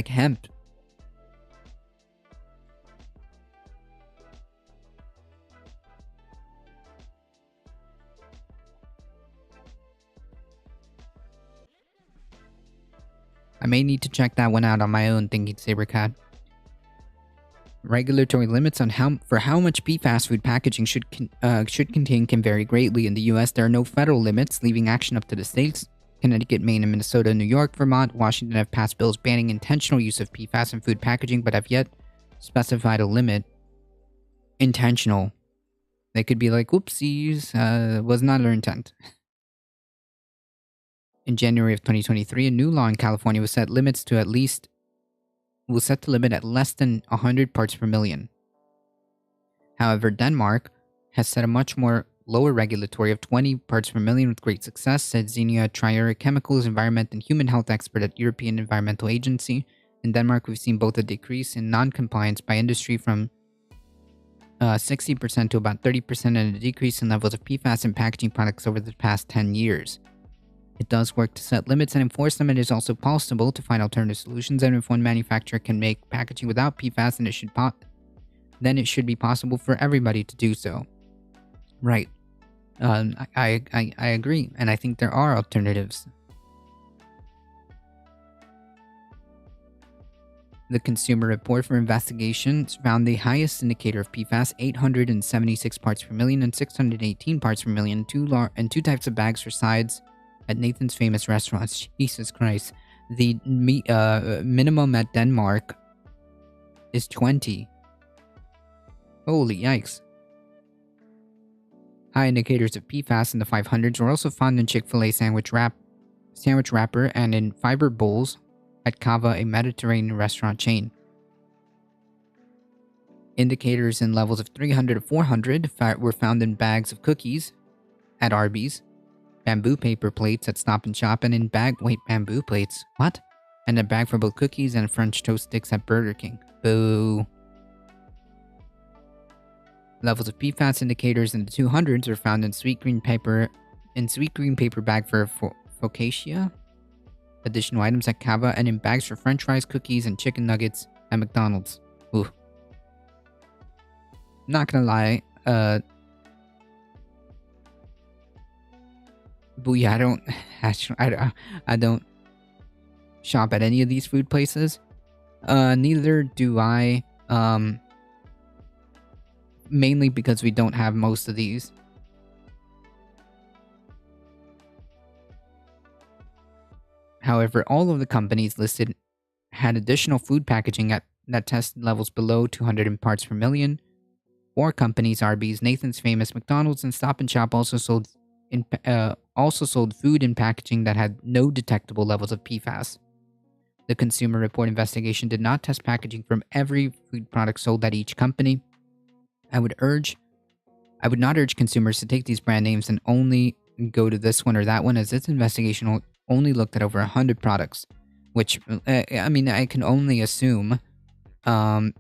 hemp. I may need to check that one out on my own, thinking Sabercat. Regulatory limits on how much PFAS food packaging should contain can vary greatly. In the U.S., there are no federal limits, leaving action up to the states. Connecticut, Maine, and Minnesota, New York, Vermont, Washington have passed bills banning intentional use of PFAS in food packaging, but have yet specified a limit. Intentional. They could be like, whoopsies, was not our intent. In January of 2023, a new law in California was set to limit at less than 100 parts per million. However, Denmark has set a much more lower regulatory of 20 parts per million with great success, said Xenia Trier, Chemicals, Environment, and Human Health expert at European Environmental Agency. In Denmark, we've seen both a decrease in non-compliance by industry from 60% to about 30% and a decrease in levels of PFAS in packaging products over the past 10 years. It does work to set limits and enforce them. It is also possible to find alternative solutions, and if one manufacturer can make packaging without PFAS, then it should be possible for everybody to do so. Right. I agree, and I think there are alternatives. The Consumer Report for investigations found the highest indicator of PFAS, 876 parts per million and 618 parts per million, two types of bags for sides at Nathan's Famous Restaurants. Jesus Christ. The minimum at Denmark is 20. Holy yikes. High indicators of PFAS in the 500s were also found in Chick-fil-A sandwich wrapper and in fiber bowls at Cava, a Mediterranean restaurant chain. Indicators in levels of 300 to 400 were found in bags of cookies at Arby's, bamboo paper plates at Stop and Shop, and in bamboo plates? What? And a bag for both cookies and French toast sticks at Burger King. Boo. Levels of PFAS indicators in the 200s are found in sweet green paper bag for focaccia, additional items at Cava, and in bags for French fries, cookies, and chicken nuggets at McDonald's. Ooh. Not gonna lie, booyah, I don't shop at any of these food places. Neither do I, mainly because we don't have most of these. However, all of the companies listed had additional food packaging that tested levels below 200 parts per million. Four companies: Arby's, Nathan's Famous, McDonald's, and Stop and Shop also sold food in packaging that had no detectable levels of PFAS. The Consumer Report investigation did not test packaging from every food product sold at each company. I would not urge consumers to take these brand names and only go to this one or that one, as this investigation only looked at over 100 products, which, I can only assume that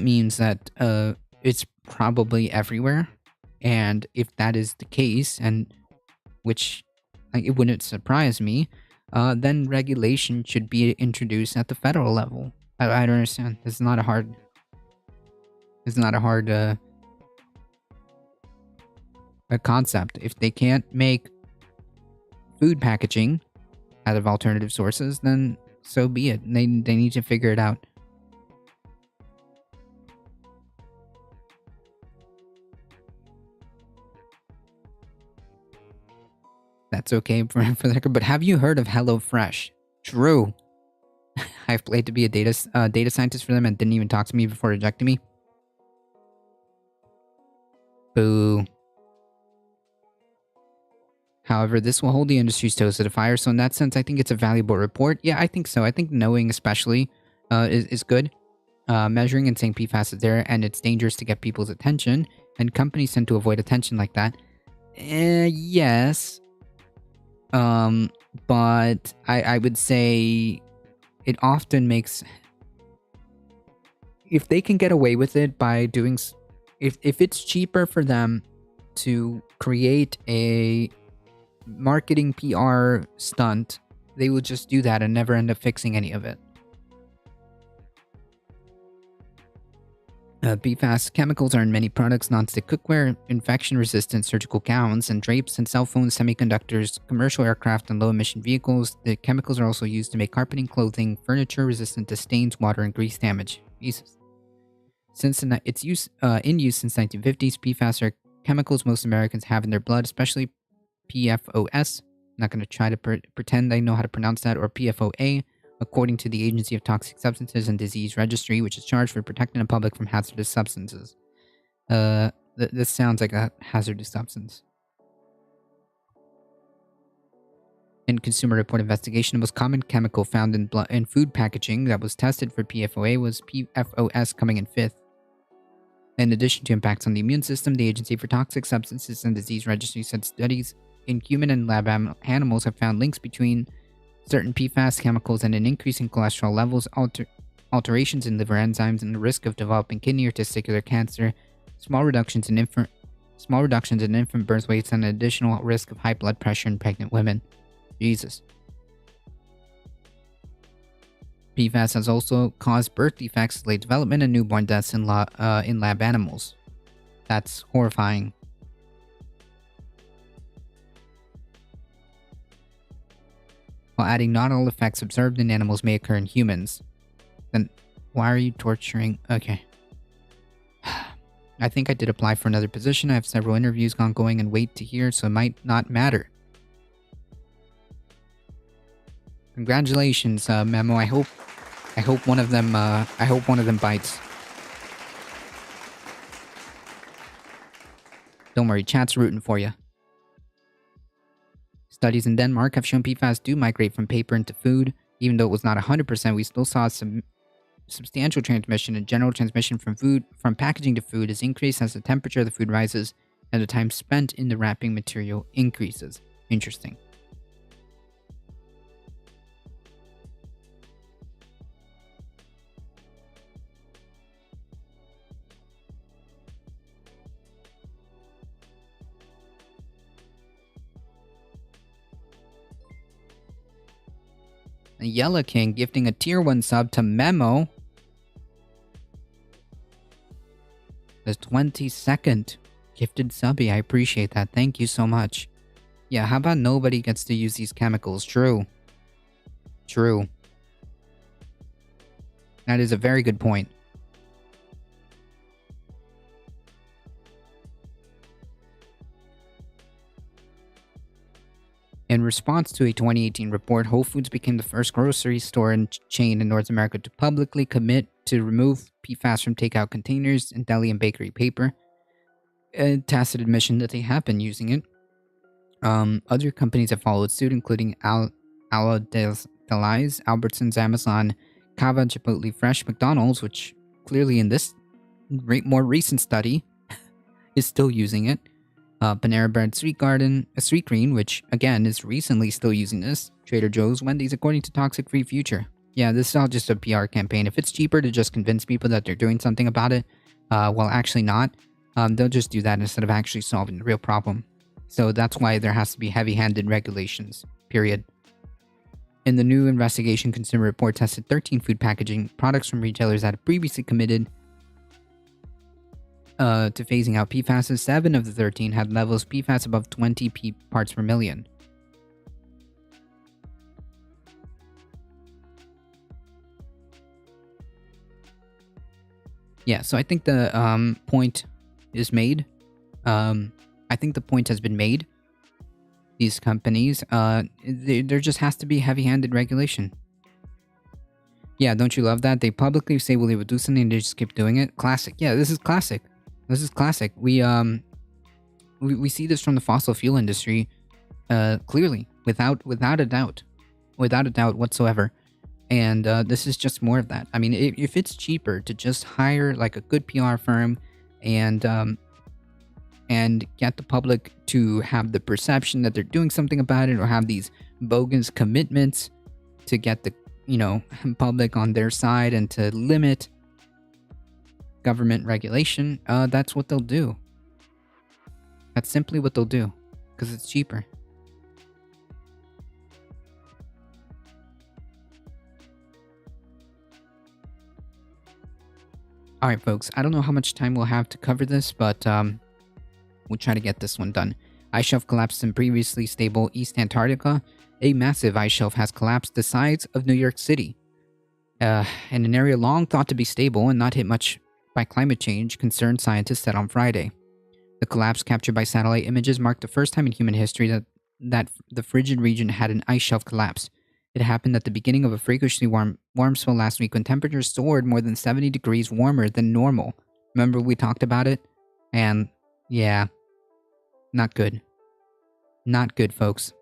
means that it's probably everywhere. And if that is the case, and which it wouldn't surprise me, then regulation should be introduced at the federal level. I don't understand. It's not a hard a concept. If they can't make food packaging out of alternative sources, then so be it. They need to figure it out. That's okay for the record. But have you heard of HelloFresh? True. I've played to be a data scientist for them and didn't even talk to me before rejecting me. Boo. However, this will hold the industry's toes to the fire, so in that sense, I think it's a valuable report. Yeah, I think so. I think knowing especially is good. Measuring and saying PFAS is there and it's dangerous to get people's attention, and companies tend to avoid attention like that. Yes. But I would say it often makes... If they can get away with it by doing... If it's cheaper for them to create a marketing PR stunt, they will just do that and never end up fixing any of it. PFAS chemicals are in many products: nonstick cookware, infection-resistant surgical gowns and drapes, and cell phones, semiconductors, commercial aircraft, and low-emission vehicles. The chemicals are also used to make carpeting, clothing, furniture resistant to stains, water, and grease damage. Jesus. Since its use in use since 1950s, PFAS are chemicals most Americans have in their blood, especially PFOS. I'm not going to try to pretend I know how to pronounce that, or PFOA, according to the Agency of Toxic Substances and Disease Registry, which is charged with protecting the public from hazardous substances. This sounds like a hazardous substance. In Consumer Report investigation, the most common chemical found in food packaging that was tested for PFOA was PFOS, coming in 5th. In addition to impacts on the immune system, the Agency for Toxic Substances and Disease Registry said studies in human and lab animals have found links between certain PFAS chemicals and an increase in cholesterol levels, alterations in liver enzymes, and the risk of developing kidney or testicular cancer, small reductions in infant birth weights, and an additional risk of high blood pressure in pregnant women. Jesus. PFAS has also caused birth defects, late development, and newborn deaths in lab animals. That's horrifying. While adding, not all effects observed in animals may occur in humans. Then why are you torturing? Okay. I think I did apply for another position. I have several interviews ongoing and wait to hear, so it might not matter. Congratulations, Memo. I hope one of them bites. Don't worry, chat's rooting for you. Studies in Denmark have shown PFAS do migrate from paper into food. Even though it was not 100%, we still saw some substantial transmission, and general transmission from packaging to food is increased as the temperature of the food rises and the time spent in the wrapping material increases. Interesting. Yella King gifting a tier 1 sub to Memo. The 22nd gifted subby. I appreciate that. Thank you so much. Yeah, how about nobody gets to use these chemicals? True. True. That is a very good point. In response to a 2018 report, Whole Foods became the first grocery store chain in North America to publicly commit to remove PFAS from takeout containers and deli and bakery paper. A tacit admission that they have been using it. Other companies have followed suit, including Ala Delise, Albertsons, Amazon, Cava, Chipotle Fresh, McDonald's, which clearly in this more recent study is still using it. Panera Bread, Sweet Green, which again is recently still using this. Trader Joe's, Wendy's, according to Toxic Free Future. Yeah, this is all just a PR campaign. If it's cheaper to just convince people that they're doing something about it, while actually not, they'll just do that instead of actually solving the real problem. So that's why there has to be heavy-handed regulations, period. In the new investigation, Consumer Report tested 13 food packaging products from retailers that had previously committed to phasing out PFAS. 7 of the 13 had levels PFAS above 20 parts per million. Yeah, so I think the point is made. I think the point has been made. These companies, there just has to be heavy-handed regulation. Yeah, don't you love that? They publicly say, well, they would do something and they just keep doing it. Classic. Yeah, this is classic. This is classic. We see this from the fossil fuel industry, clearly, without a doubt whatsoever. And this is just more of that. I mean, if it's cheaper to just hire like a good PR firm and get the public to have the perception that they're doing something about it, or have these bogus commitments to get the public on their side and to limit government regulation, that's what they'll do. That's simply what they'll do, because it's cheaper. Alright folks, I don't know how much time we'll have to cover this, but we'll try to get this one done. Ice shelf collapsed in previously stable East Antarctica. A massive ice shelf has collapsed the size of New York City. In an area long thought to be stable and not hit much by climate change, concerned scientists said on Friday. The collapse captured by satellite images marked the first time in human history that the frigid region had an ice shelf collapse. It happened at the beginning of a freakishly warm spell last week when temperatures soared more than 70 degrees warmer than normal. Remember we talked about it? And yeah, not good. Not good, folks.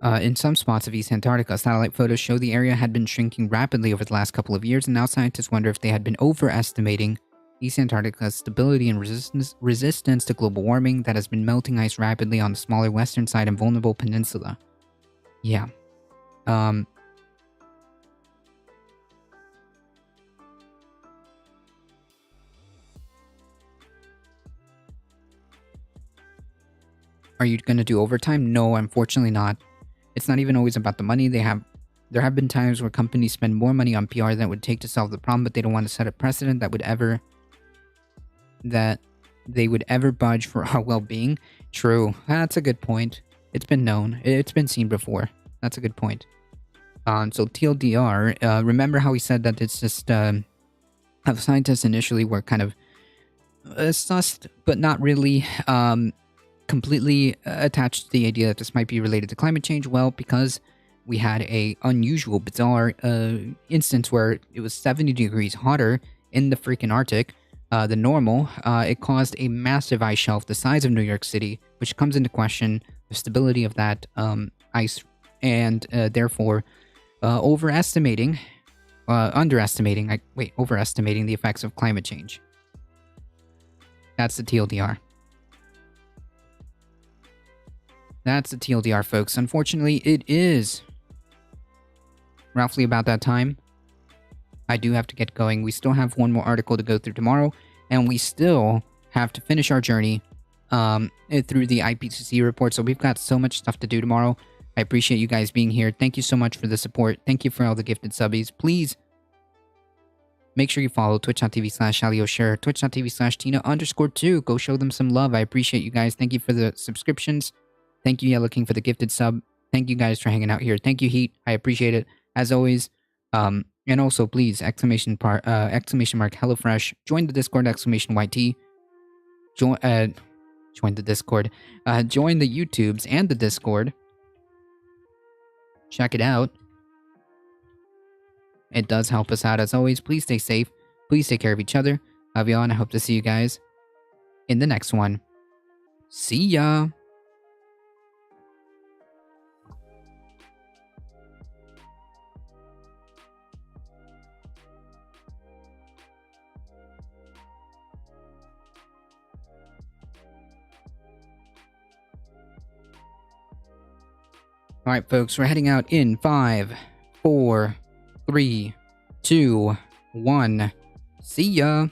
In some spots of East Antarctica, satellite photos show the area had been shrinking rapidly over the last couple of years, and now scientists wonder if they had been overestimating East Antarctica's stability and resistance to global warming that has been melting ice rapidly on the smaller western side and vulnerable peninsula. Yeah. Are you going to do overtime? No, unfortunately not. It's not even always about the money they have. There have been times where companies spend more money on PR than it would take to solve the problem, but they don't want to set a precedent that they would ever budge for our well-being. True. That's a good point. It's been known. It's been seen before. That's a good point. So TLDR, remember how we said that it's just how scientists initially were kind of sussed, but not really completely attached to the idea that this might be related to climate change? Well, because we had a unusual, bizarre instance where it was 70 degrees hotter in the freaking Arctic than normal. It caused a massive ice shelf the size of New York City, which comes into question the stability of that ice, and therefore overestimating the effects of climate change. That's the TLDR. That's the TLDR, folks. Unfortunately, it is roughly about that time. I do have to get going. We still have one more article to go through tomorrow, and we still have to finish our journey through the IPCC report. So we've got so much stuff to do tomorrow. I appreciate you guys being here. Thank you so much for the support. Thank you for all the gifted subbies. Please make sure you follow twitch.tv/AlioShare, twitch.tv/Tina_2. Go show them some love. I appreciate you guys. Thank you for the subscriptions. Thank you, Yellow King, for the gifted sub. Thank you guys for hanging out here. Thank you, Heat. I appreciate it, as always. And also, please, exclamation mark, HelloFresh. Join the Discord, exclamation YT. Join the Discord. Join the YouTubes and the Discord. Check it out. It does help us out. As always, please stay safe. Please take care of each other. Love you all, and I hope to see you guys in the next one. See ya! Alright, folks, we're heading out in 5, 4, 3, 2, 1. See ya!